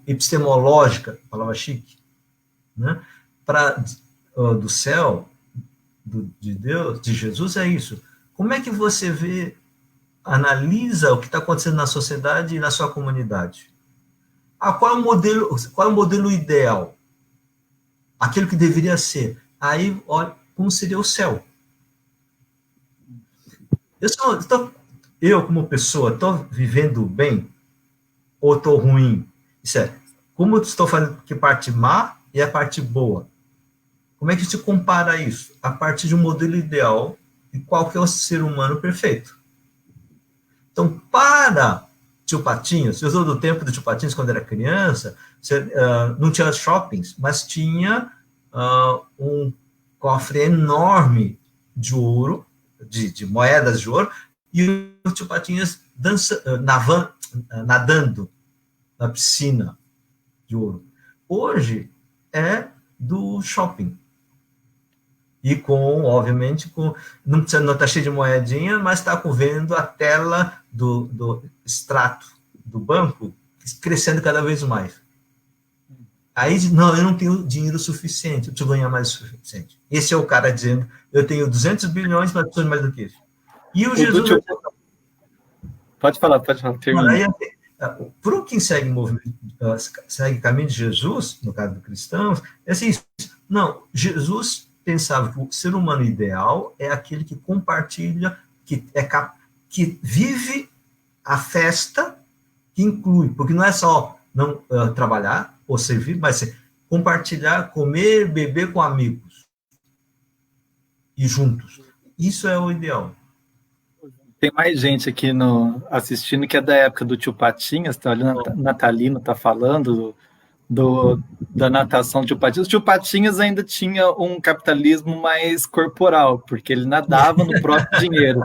epistemológica, palavra chique, né, do céu, de Deus, de Jesus, é isso. Como é que você analisa o que está acontecendo na sociedade e na sua comunidade? Qual é o modelo ideal? Aquilo que deveria ser. Aí, olha, como seria o céu? Eu como pessoa, estou vivendo bem ou estou ruim? Isso como eu estou fazendo que parte má e a parte boa? Como é que se compara isso? A partir de um modelo ideal de qual que é o ser humano perfeito. Então, para Tio Patinhas, eu sou do tempo do Tio Patinhas, quando era criança, não tinha shoppings, mas tinha um cofre enorme de ouro, de moedas de ouro, e o Tio Patinhas nadando na piscina de ouro. Hoje é do shopping. E obviamente, não está cheio de moedinha, mas está vendo a tela do extrato do banco crescendo cada vez mais. Aí, não, eu não tenho dinheiro suficiente, eu preciso ganhar mais o suficiente. Esse é o cara dizendo, eu tenho 200 bilhões, mas preciso mais do que isso. E o Jesus... Pode falar, termina. Para quem segue caminho de Jesus, no caso do cristão, é assim, não, Jesus pensava que o ser humano ideal é aquele que compartilha, que vive a festa, que inclui, porque não é só não trabalhar ou servir, mas compartilhar, comer, beber com amigos e juntos. Isso é o ideal. Tem mais gente aqui assistindo que é da época do Tio Patinhas, tá ali, Natalino está falando da natação do Tio Patinhas. O Tio Patinhas ainda tinha um capitalismo mais corporal, porque ele nadava no próprio dinheiro.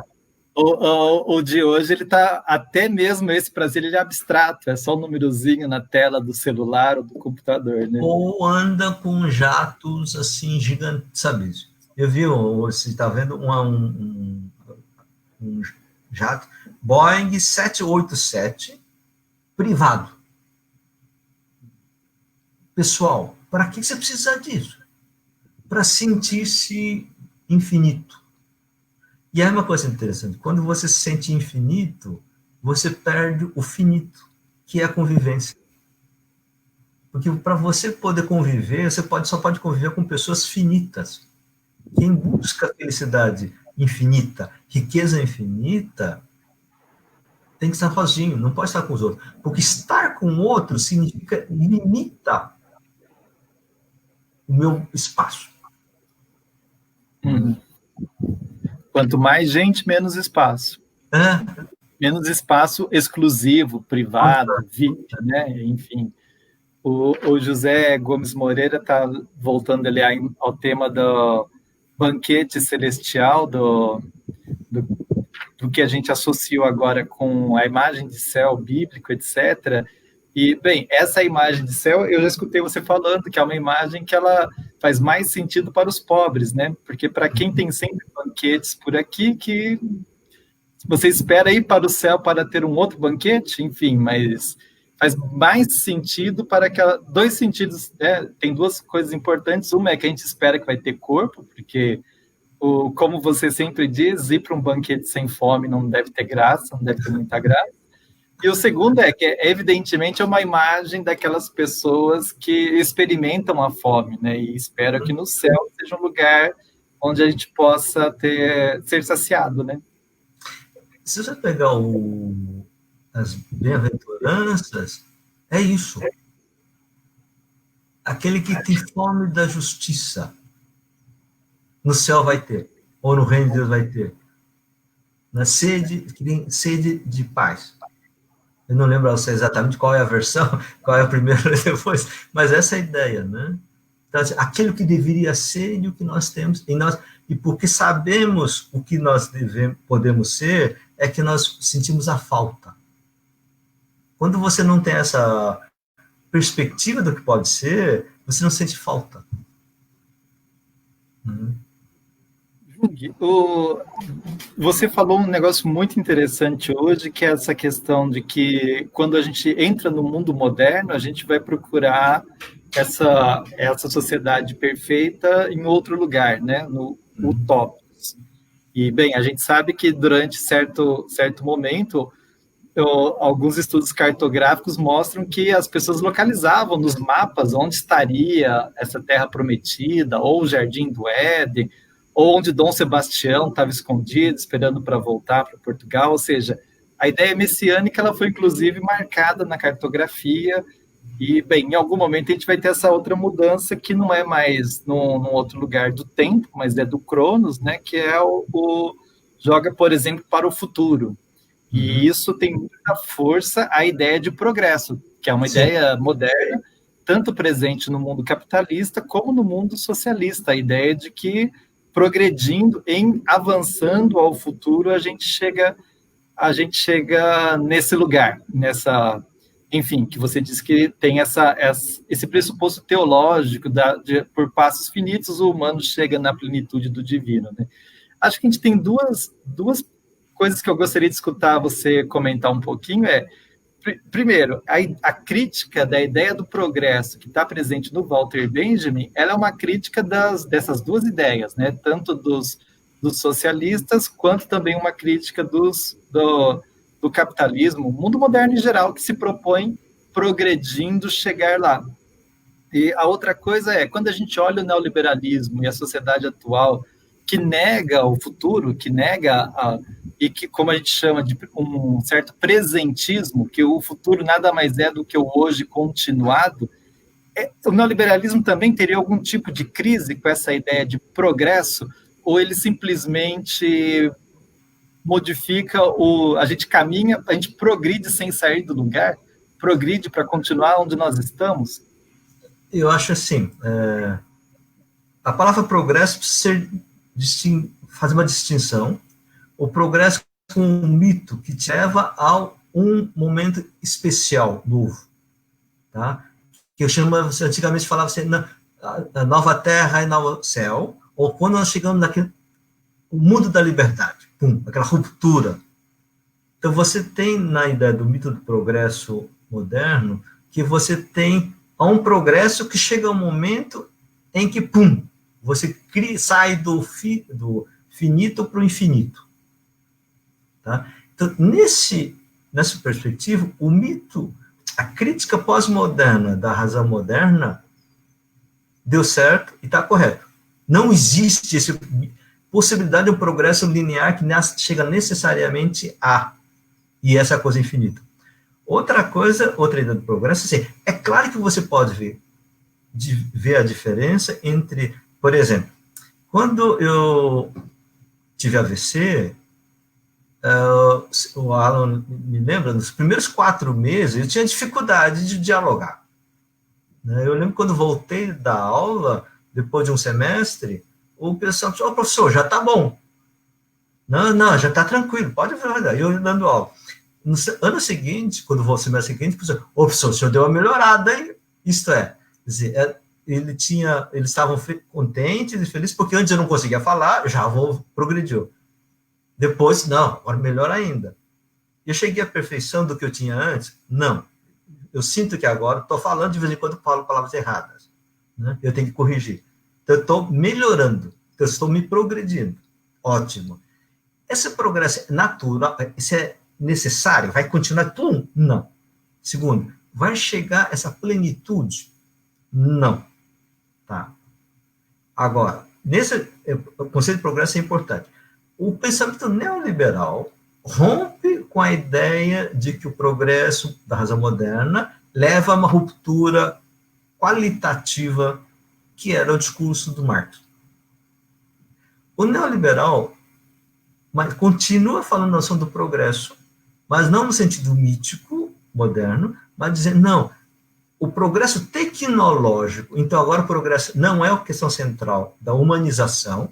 O de hoje, ele está, até mesmo esse prazer, ele é abstrato, é só um númerozinho na tela do celular ou do computador, né? Ou anda com jatos, assim, gigantes, sabe? Eu vi, você está vendo um jato, Boeing 787, privado. Pessoal, para que você precisa disso? Para sentir-se infinito. E é uma coisa interessante, quando você se sente infinito, você perde o finito, que é a convivência. Porque para você poder conviver, você só pode conviver com pessoas finitas. Quem busca felicidade infinita, riqueza infinita, tem que estar sozinho, não pode estar com os outros. Porque estar com o outro significa limita o meu espaço. Quanto mais gente, menos espaço. Menos espaço exclusivo, privado, VIP, né? Enfim. O José Gomes Moreira está voltando ali ao tema do banquete celestial, do que a gente associou agora com a imagem de céu bíblico, etc. E, bem, essa imagem de céu, eu já escutei você falando que é uma imagem que ela faz mais sentido para os pobres, né? Porque para quem tem sempre banquetes por aqui, que você espera ir para o céu para ter um outro banquete? Enfim, mas faz mais sentido para aquela... Dois sentidos, né? Tem duas coisas importantes. Uma é que a gente espera que vai ter corpo, porque, como você sempre diz, ir para um banquete sem fome não deve ter graça, não deve ter muita graça. E o segundo é que, evidentemente, é uma imagem daquelas pessoas que experimentam a fome, né? E espero que no céu seja um lugar onde a gente possa ser saciado, né? Se você pegar as bem-aventuranças, é isso. Aquele que tem fome da justiça, no céu vai ter, ou no reino de Deus vai ter. Na sede de paz. Eu não lembro exatamente qual é a versão, qual é a primeira depois, mas essa é a ideia, né? Então, aquilo que deveria ser e o que nós temos, e porque sabemos o que nós podemos ser, é que nós sentimos a falta. Quando você não tem essa perspectiva do que pode ser, você não sente falta. Você falou um negócio muito interessante hoje, que é essa questão de que quando a gente entra no mundo moderno, a gente vai procurar essa sociedade perfeita em outro lugar, né? No utópicos. E, bem, a gente sabe que durante certo momento, alguns estudos cartográficos mostram que as pessoas localizavam nos mapas onde estaria essa terra prometida, ou o Jardim do Éden, ou onde Dom Sebastião estava escondido, esperando para voltar para Portugal. Ou seja, a ideia messiânica ela foi, inclusive, marcada na cartografia. E, bem, em algum momento a gente vai ter essa outra mudança que não é mais num outro lugar do tempo, mas é do Cronos, né, que é joga, por exemplo, para o futuro. E isso tem muita força a ideia de progresso, que é uma ideia moderna, tanto presente no mundo capitalista como no mundo socialista. A ideia de que progredindo, avançando ao futuro, a gente chega nesse lugar, enfim, que você disse que tem esse pressuposto teológico por passos finitos, o humano chega na plenitude do divino, né? Acho que a gente tem duas coisas que eu gostaria de escutar você comentar um pouquinho. Primeiro, a crítica da ideia do progresso que está presente no Walter Benjamin, ela é uma crítica dessas duas ideias, né? Tanto dos socialistas, quanto também uma crítica do capitalismo, o mundo moderno em geral, que se propõe progredindo chegar lá. E a outra coisa quando a gente olha o neoliberalismo e a sociedade atual, que nega o futuro, que nega e que, como a gente chama de um certo presentismo, que o futuro nada mais é do que o hoje continuado, o neoliberalismo também teria algum tipo de crise com essa ideia de progresso, ou ele simplesmente modifica a gente caminha, a gente progride sem sair do lugar, progride para continuar onde nós estamos? Eu acho assim, a palavra progresso precisa fazer uma distinção. O progresso com um mito que te leva a um momento especial, novo, tá? Que eu chamo, antigamente falava assim, na nova terra e novo céu, ou quando nós chegamos o mundo da liberdade, aquela ruptura. Então você tem na ideia do mito do progresso moderno que você tem um progresso que chega um momento em que você sai do finito para o infinito. Tá? Então, nessa perspectiva, o mito, a crítica pós-moderna da razão moderna deu certo e está correto. Não existe essa possibilidade de um progresso linear que chega necessariamente e essa coisa infinita. Outra ideia do progresso, assim, é claro que você pode ver a diferença entre, por exemplo, quando eu tive AVC, o Alan me lembra, nos primeiros 4 meses, eu tinha dificuldade de dialogar. Eu lembro quando voltei da aula, depois de um semestre, o pessoal disse, professor, já está bom. Não, já está tranquilo, pode ver. Eu dando aula. No ano seguinte, quando vou ao semestre seguinte, professor, o senhor deu uma melhorada, hein? Isto é, quer dizer, eles estavam contentes e felizes, porque antes eu não conseguia falar, progrediu. Depois, não, agora melhor ainda. Eu cheguei à perfeição do que eu tinha antes? Não. Eu sinto que agora, estou falando, de vez em quando falo palavras erradas, né? Eu tenho que corrigir. Então, eu estou melhorando, então, eu estou me progredindo. Ótimo. Esse progresso é natural, isso é necessário? Vai continuar tudo? Não. Segundo, vai chegar essa plenitude? Não. Tá. Agora, o conceito de progresso é importante. O pensamento neoliberal rompe com a ideia de que o progresso da razão moderna leva a uma ruptura qualitativa, que era o discurso do Marx. O neoliberal continua falando da noção do progresso, mas não no sentido mítico, moderno, mas dizendo, não, o progresso tecnológico, então agora o progresso não é a questão central da humanização,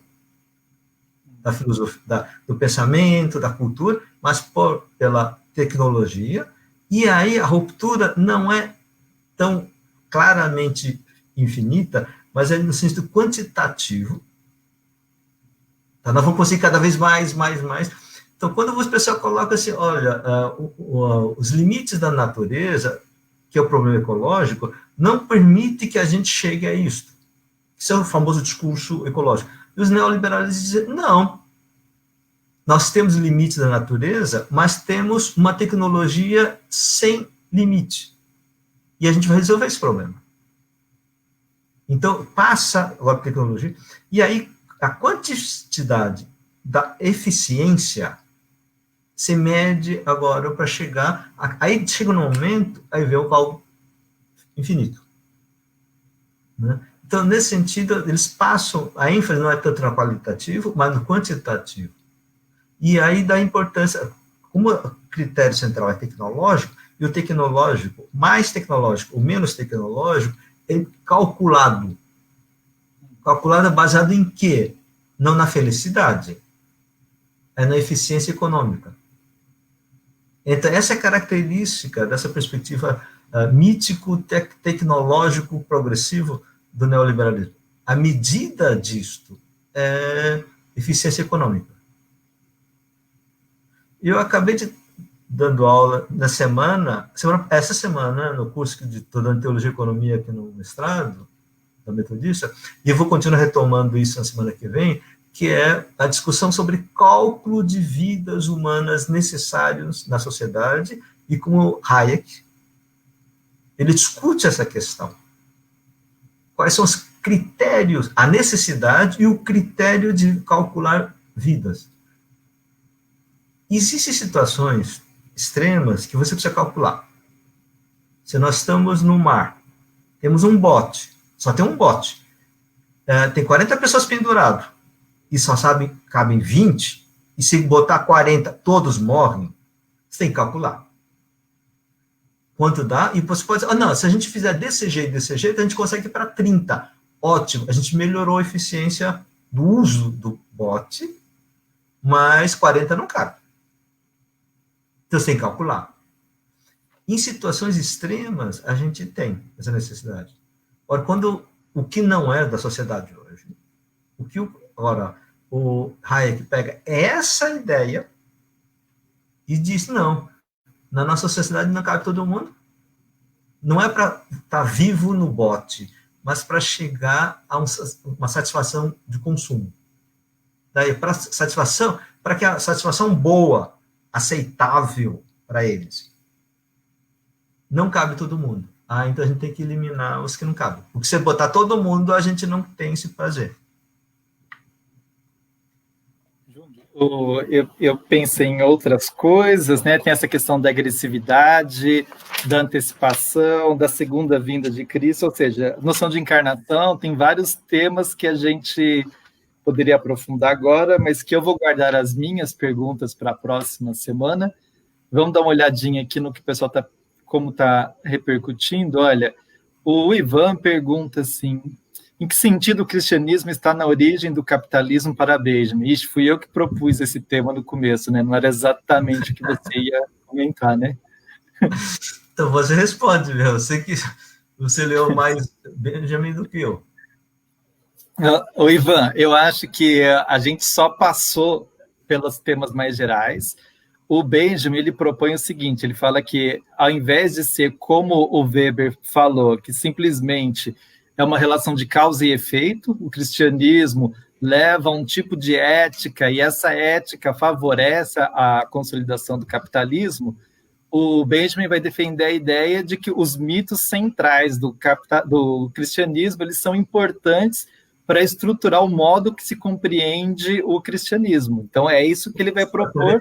da filosofia, do pensamento, da cultura, mas pela tecnologia, e aí a ruptura não é tão claramente infinita, mas é no sentido quantitativo. Tá? Nós vamos conseguir cada vez mais. Então, quando o pessoal coloca assim, olha, os limites da natureza, que é o problema ecológico, não permite que a gente chegue a isso. Isso é o famoso discurso ecológico. E os neoliberais dizem, não, nós temos limites da natureza, mas temos uma tecnologia sem limite. E a gente vai resolver esse problema. Então, passa agora a tecnologia, e aí a quantidade da eficiência se mede agora para chegar, aí chega no momento, aí vê o cálculo infinito. Né? Então, nesse sentido, eles passam, a ênfase não é tanto no qualitativo, mas no quantitativo. E aí dá importância, como o critério central é tecnológico, e o tecnológico, mais tecnológico ou menos tecnológico, é calculado. Calculado baseado em quê? Não na felicidade, é na eficiência econômica. Então, essa é a característica dessa perspectiva mítico-tecnológico progressivo do neoliberalismo. A medida disto é eficiência econômica. Eu acabei dando aula essa semana, no curso de estou dando Teologia e Economia aqui no mestrado, da Metodista, e eu vou continuar retomando isso na semana que vem, que é a discussão sobre cálculo de vidas humanas necessários na sociedade, e como Hayek, ele discute essa questão. Quais são os critérios, a necessidade e o critério de calcular vidas. Existem situações extremas que você precisa calcular. Se nós estamos no mar, temos um bote, só tem um bote, tem 40 pessoas penduradas, e só cabem 20, e se botar 40, todos morrem, você tem que calcular. Quanto dá? E você pode dizer, não, se a gente fizer desse jeito, a gente consegue ir para 30. Ótimo, a gente melhorou a eficiência do uso do bote, mas 40 não cabe. Então, você tem que calcular. Em situações extremas, a gente tem essa necessidade. Ora, quando o que não é da sociedade hoje, o Hayek pega essa ideia e diz, não, na nossa sociedade não cabe todo mundo, não é para estar vivo no bote, mas para chegar a uma satisfação de consumo. Daí, para que a satisfação boa, aceitável para eles, não cabe todo mundo. Então a gente tem que eliminar os que não cabem. Porque se botar todo mundo, a gente não tem esse prazer. Eu pensei em outras coisas, né? Tem essa questão da agressividade, da antecipação, da segunda vinda de Cristo, ou seja, noção de encarnação, tem vários temas que a gente poderia aprofundar agora, mas que eu vou guardar as minhas perguntas para a próxima semana. Vamos dar uma olhadinha aqui no que o pessoal como está repercutindo. Olha, o Ivan pergunta assim, em que sentido o cristianismo está na origem do capitalismo para Benjamin? Ixi, fui eu que propus esse tema no começo, né? Não era exatamente o que você ia comentar, né? Então você responde, meu. Você leu mais Benjamin do que eu. Ô, Ivan, eu acho que a gente só passou pelos temas mais gerais. O Benjamin, ele propõe o seguinte, ele fala que, ao invés de ser como o Weber falou, que simplesmente é uma relação de causa e efeito, o cristianismo leva a um tipo de ética, e essa ética favorece a consolidação do capitalismo, o Benjamin vai defender a ideia de que os mitos centrais do cristianismo eles são importantes para estruturar o modo que se compreende o cristianismo. Então, é isso que ele vai propor.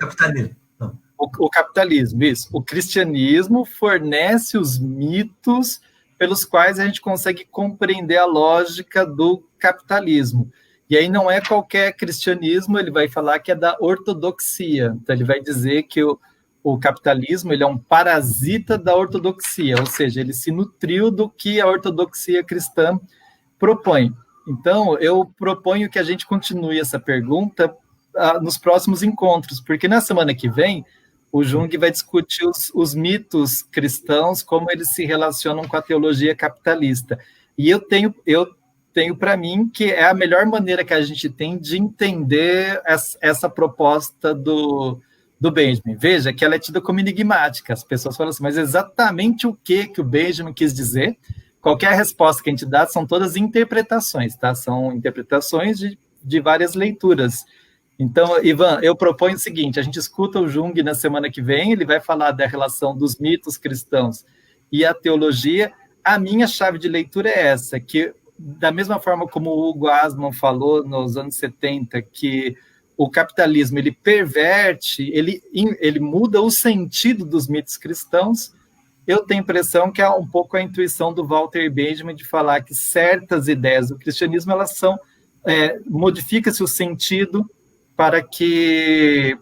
O capitalismo, isso. O cristianismo fornece os mitos pelos quais a gente consegue compreender a lógica do capitalismo. E aí não é qualquer cristianismo, ele vai falar que é da ortodoxia. Então, ele vai dizer que o capitalismo ele é um parasita da ortodoxia, ou seja, ele se nutriu do que a ortodoxia cristã propõe. Então, eu proponho que a gente continue essa pergunta nos próximos encontros, porque na semana que vem, o Jung vai discutir os mitos cristãos, como eles se relacionam com a teologia capitalista. E eu tenho para mim que é a melhor maneira que a gente tem de entender essa proposta do Benjamin. Veja que ela é tida como enigmática. As pessoas falam assim, mas exatamente o que o Benjamin quis dizer? Qualquer resposta que a gente dá são todas interpretações, tá? São interpretações de várias leituras. Então, Ivan, eu proponho o seguinte, a gente escuta o Jung na semana que vem, ele vai falar da relação dos mitos cristãos e a teologia. A minha chave de leitura é essa, que da mesma forma como o Hugo Asman falou nos anos 70, que o capitalismo ele perverte, ele muda o sentido dos mitos cristãos, eu tenho a impressão que é um pouco a intuição do Walter Benjamin de falar que certas ideias do cristianismo, elas são, modifica-se o sentido para que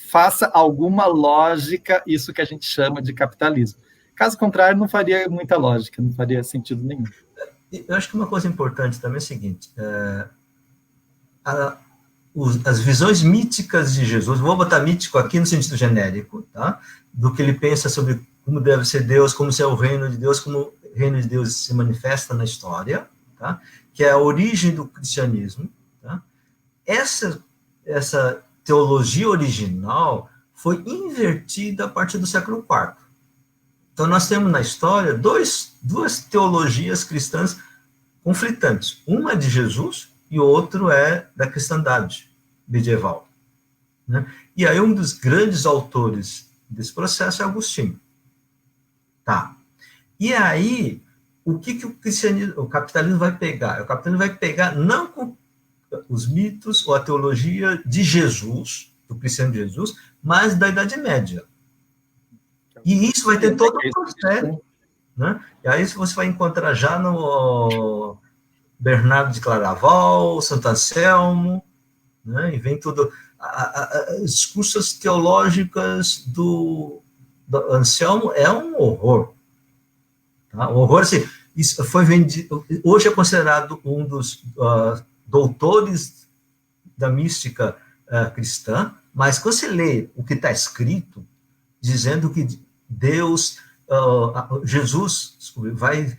faça alguma lógica isso que a gente chama de capitalismo. Caso contrário, não faria muita lógica, não faria sentido nenhum. Eu acho que uma coisa importante também é o seguinte, as visões míticas de Jesus, vou botar mítico aqui no sentido genérico, tá? Do que ele pensa sobre como deve ser Deus, como ser o reino de Deus, como o reino de Deus se manifesta na história, tá? Que é a origem do cristianismo. Tá? Essa teologia original foi invertida a partir do século IV. Então, nós temos na história duas teologias cristãs conflitantes. Uma é de Jesus e o outro é da cristandade medieval. Né? E aí, um dos grandes autores desse processo é Agostinho. Tá. E aí, o que o capitalismo vai pegar? O capitalismo vai pegar não com os mitos ou a teologia de Jesus, do cristianismo de Jesus, mas da Idade Média. E isso vai ter todo um processo. Né? E aí você vai encontrar já no Bernardo de Claraval, Santo Anselmo, né? E vem tudo... As discussões teológicas do Anselmo é um horror. Tá? Um horror, assim, isso foi vendido... Hoje é considerado um dos doutores da mística cristã, mas quando você lê o que está escrito, dizendo que Deus, Jesus, desculpe, vai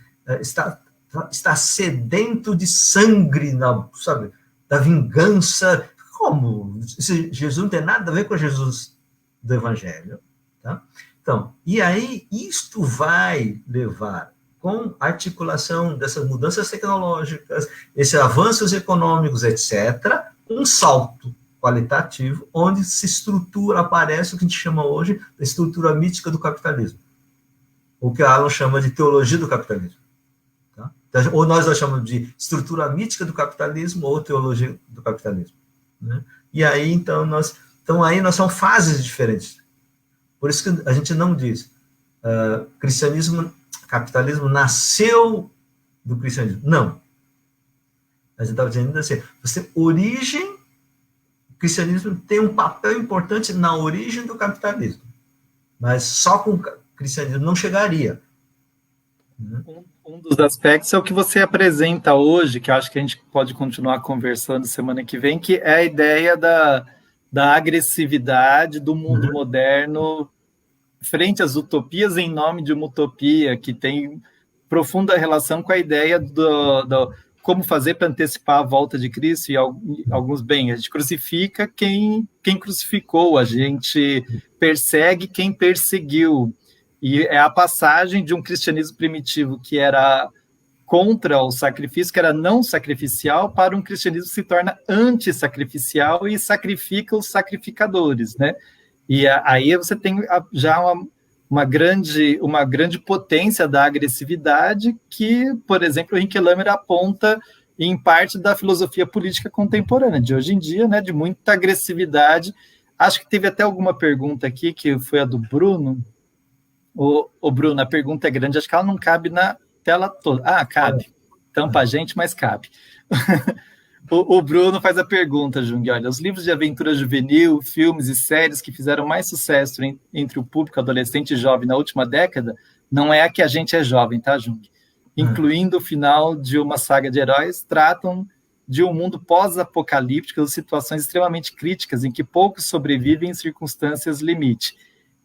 está sedento de sangue, sabe, da vingança. Como? Jesus não tem nada a ver com Jesus do Evangelho. Tá? Então, e aí isto vai levar, com a articulação dessas mudanças tecnológicas, esses avanços econômicos, etc., um salto qualitativo, onde se estrutura, aparece o que a gente chama hoje de estrutura mítica do capitalismo. O que a Alan chama de teologia do capitalismo. Tá? Então, ou nós chamamos de estrutura mítica do capitalismo ou teologia do capitalismo. Né? E aí, então, nós são fases diferentes. Por isso que a gente não diz capitalismo nasceu do cristianismo. Não. A gente estava dizendo assim, origem, o cristianismo tem um papel importante na origem do capitalismo. Mas só com o cristianismo não chegaria. Um dos aspectos é o que você apresenta hoje, que eu acho que a gente pode continuar conversando semana que vem, que é a ideia da agressividade do mundo moderno frente às utopias em nome de uma utopia que tem profunda relação com a ideia como fazer para antecipar a volta de Cristo, e alguns, bem, a gente crucifica quem crucificou, a gente persegue quem perseguiu, e é a passagem de um cristianismo primitivo que era contra o sacrifício, que era não sacrificial, para um cristianismo que se torna antissacrificial e sacrifica os sacrificadores, né? E aí você tem já uma grande potência da agressividade que, por exemplo, o Hinkelammer aponta em parte da filosofia política contemporânea, de hoje em dia, né, de muita agressividade. Acho que teve até alguma pergunta aqui, que foi a do Bruno. O Bruno, a pergunta é grande, acho que ela não cabe na tela toda. Ah, cabe. Tampa a gente, mas cabe. O Bruno faz a pergunta, Jung, olha, os livros de aventura juvenil, filmes e séries que fizeram mais sucesso entre o público adolescente e jovem na última década, não é a que a gente é jovem, tá, Jung? Incluindo o final de uma saga de heróis, tratam de um mundo pós-apocalíptico, situações extremamente críticas em que poucos sobrevivem em circunstâncias limite.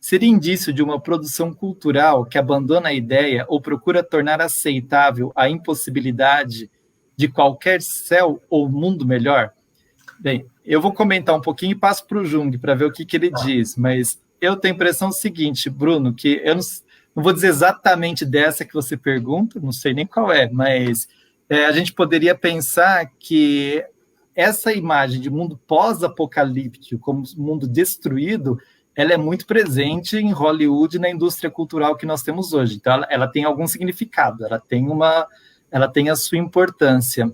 Seria indício de uma produção cultural que abandona a ideia ou procura tornar aceitável a impossibilidade de qualquer céu ou mundo melhor? Bem, eu vou comentar um pouquinho e passo para o Jung para ver o que ele diz, mas eu tenho a impressão seguinte, Bruno, que eu não vou dizer exatamente dessa que você pergunta, não sei nem qual é, mas a gente poderia pensar que essa imagem de mundo pós-apocalíptico, como mundo destruído, ela é muito presente em Hollywood e na indústria cultural que nós temos hoje. Então, ela tem algum significado, ela tem a sua importância.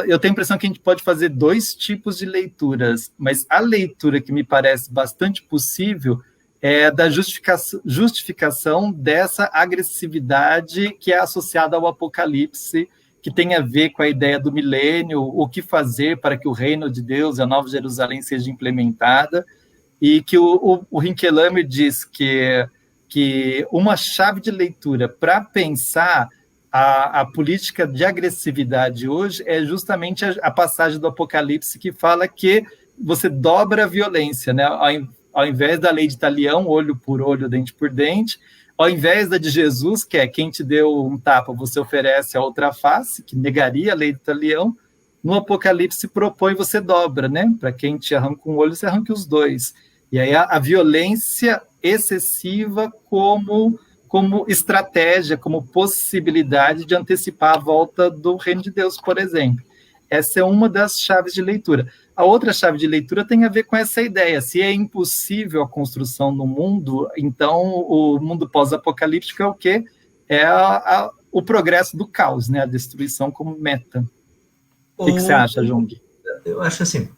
Eu tenho a impressão que a gente pode fazer dois tipos de leituras, mas a leitura que me parece bastante possível é da justificação dessa agressividade que é associada ao Apocalipse, que tem a ver com a ideia do milênio, o que fazer para que o reino de Deus, a Nova Jerusalém, seja implementada, e que o Hinkelammer diz que uma chave de leitura para pensar a política de agressividade hoje é justamente a passagem do Apocalipse que fala que você dobra a violência, né? Ao invés da lei de Talião, olho por olho, dente por dente, ao invés da de Jesus, que é quem te deu um tapa, você oferece a outra face, que negaria a lei de Talião, no Apocalipse propõe você dobra, né? Para quem te arranca um olho, você arranca os dois. E aí a violência excessiva como estratégia, como possibilidade de antecipar a volta do reino de Deus, por exemplo. Essa é uma das chaves de leitura. A outra chave de leitura tem a ver com essa ideia. Se é impossível a construção do mundo, então o mundo pós-apocalíptico é o quê? É o progresso do caos, né? A destruição como meta. O que você acha, Jung? Eu acho assim,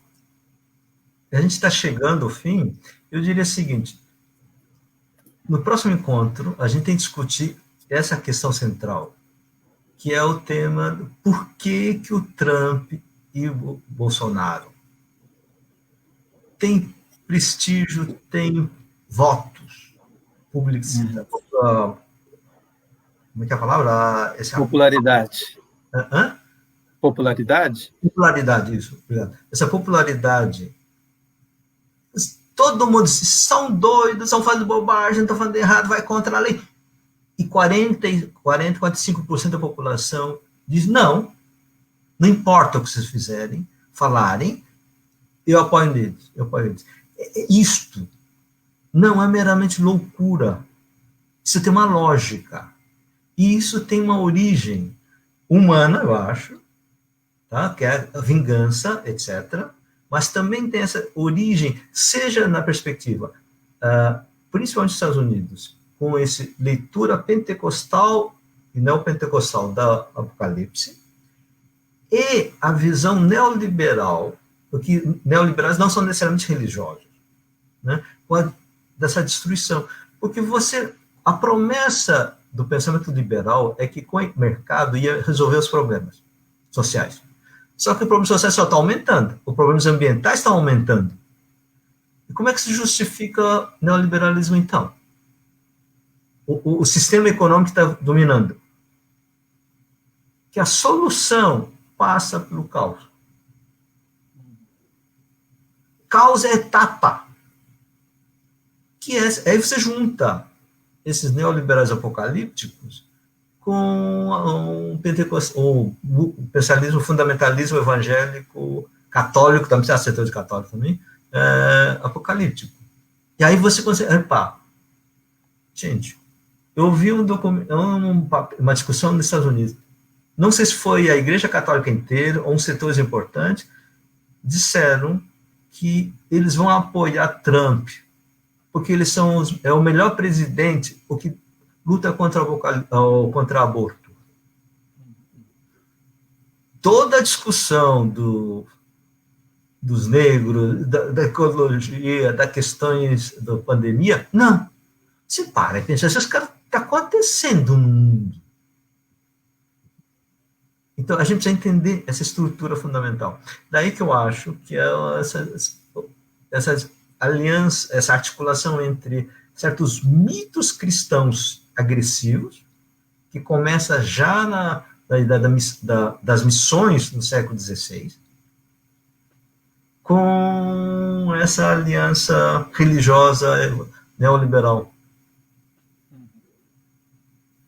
a gente está chegando ao fim, eu diria o seguinte, no próximo encontro, a gente tem que discutir essa questão central, que é o tema do por que o Trump e o Bolsonaro têm prestígio, têm votos, publicidade, como é que é a palavra? Popularidade. Hã? Popularidade? Popularidade, isso. Obrigado. Essa popularidade, todo mundo diz, são doidos, estão fazendo bobagem, estão fazendo errado, vai contra a lei. E 45% da população diz, não importa o que vocês fizerem, falarem, eu apoio eles. Isto não é meramente loucura. Isso tem uma lógica. E isso tem uma origem humana, eu acho, tá? Que é a vingança, etc., mas também tem essa origem, seja na perspectiva, principalmente dos Estados Unidos, com essa leitura pentecostal e neopentecostal da Apocalipse, e a visão neoliberal, porque neoliberais não são necessariamente religiosos, né? Dessa destruição. Porque a promessa do pensamento liberal é que com o mercado ia resolver os problemas sociais. Só que o problema social só está aumentando, os problemas ambientais estão aumentando. E como é que se justifica o neoliberalismo, então? O sistema econômico está dominando. Que a solução passa pelo caos. Caos é etapa. Aí você junta esses neoliberais apocalípticos com o pensamento fundamentalismo evangélico, católico, também, setor de católico também, apocalíptico. E aí você consegue, gente, eu ouvi uma discussão nos Estados Unidos, não sei se foi a Igreja Católica inteira ou setores importantes, disseram que eles vão apoiar Trump, porque eles são é o melhor presidente, o que luta contra aborto. Toda a discussão dos negros, da ecologia, das questões da pandemia, não. Se para e pensa, esses caras está acontecendo no mundo. Então, a gente precisa entender essa estrutura fundamental. Daí que eu acho que essa aliança, essa articulação entre certos mitos cristãos agressivos, que começa já das missões no século XVI, com essa aliança religiosa neoliberal.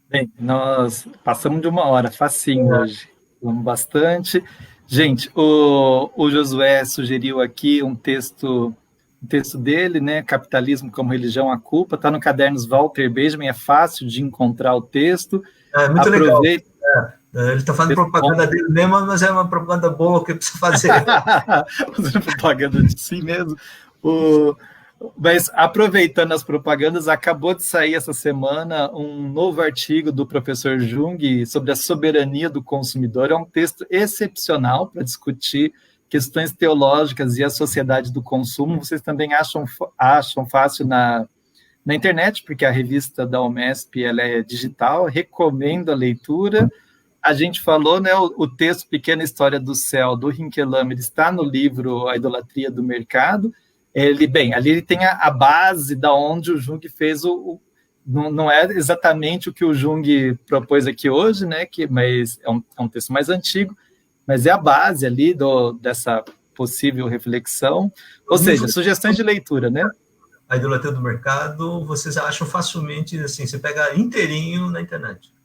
Bem, nós passamos de 1 hora, facinho hoje. Falamos bastante. Gente, o Josué sugeriu aqui um texto dele, né? Capitalismo como religião, a culpa. Está no Cadernos Walter Benjamin, é fácil de encontrar o texto. É muito legal. Ele está fazendo propaganda dele mesmo, mas é uma propaganda boa que precisa fazer. Fazendo propaganda de si mesmo. Mas, aproveitando as propagandas, acabou de sair essa semana um novo artigo do professor Jung sobre a soberania do consumidor. É um texto excepcional para discutir questões teológicas e a sociedade do consumo. Vocês também acham fácil na internet, porque a revista da UMESP ela é digital, recomendo a leitura. A gente falou, né, o texto Pequena História do Céu, do Rinkelammer, está no livro A Idolatria do Mercado. Ali ele tem a base da onde o Jung fez não é exatamente o que o Jung propôs aqui hoje, né? Mas é um texto mais antigo, mas é a base ali dessa possível reflexão. Ou seja, sugestões de leitura, né? A Idolatria do Mercado, vocês acham facilmente, assim, você pega inteirinho na internet.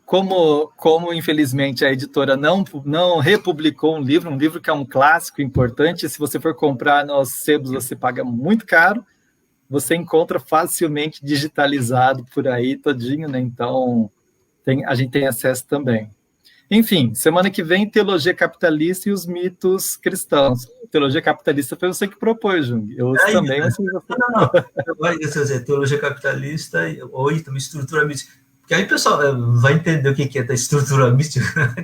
Como infelizmente a editora não republicou um livro que é um clássico importante, se você for comprar nos sebos você paga muito caro, você encontra facilmente digitalizado por aí todinho, né? Então a gente tem acesso também. Enfim, semana que vem, Teologia Capitalista e os mitos cristãos. Teologia Capitalista foi você que propôs, Jung. Eu também. Não. Vai dizer, Teologia Capitalista ou também estrutura mística. Porque aí o pessoal vai entender o que é da estrutura mística.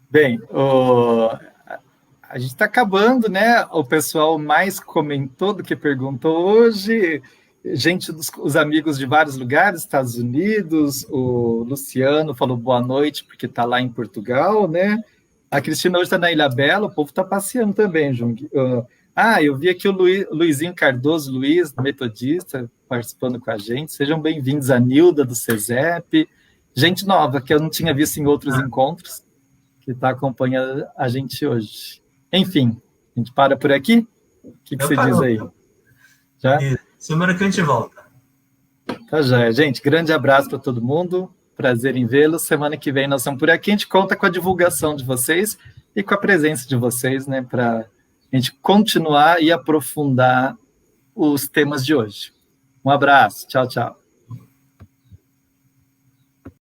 Bem, a gente está acabando, né? O pessoal mais comentou do que perguntou hoje. Gente, os amigos de vários lugares, Estados Unidos, o Luciano falou boa noite, porque está lá em Portugal, né? A Cristina hoje está na Ilha Bela, o povo está passeando também, Jung. Eu vi aqui o Luizinho Cardoso, Luiz, metodista, participando com a gente. Sejam bem-vindos, a Nilda, do CESEP. Gente nova, que eu não tinha visto em outros encontros, que está acompanhando a gente hoje. Enfim, a gente para por aqui? O que você diz aí? Já? Semana que a gente volta. Tá já, gente. Grande abraço para todo mundo. Prazer em vê-los. Semana que vem nós estamos por aqui. A gente conta com a divulgação de vocês e com a presença de vocês, né? Para a gente continuar e aprofundar os temas de hoje. Um abraço. Tchau, tchau.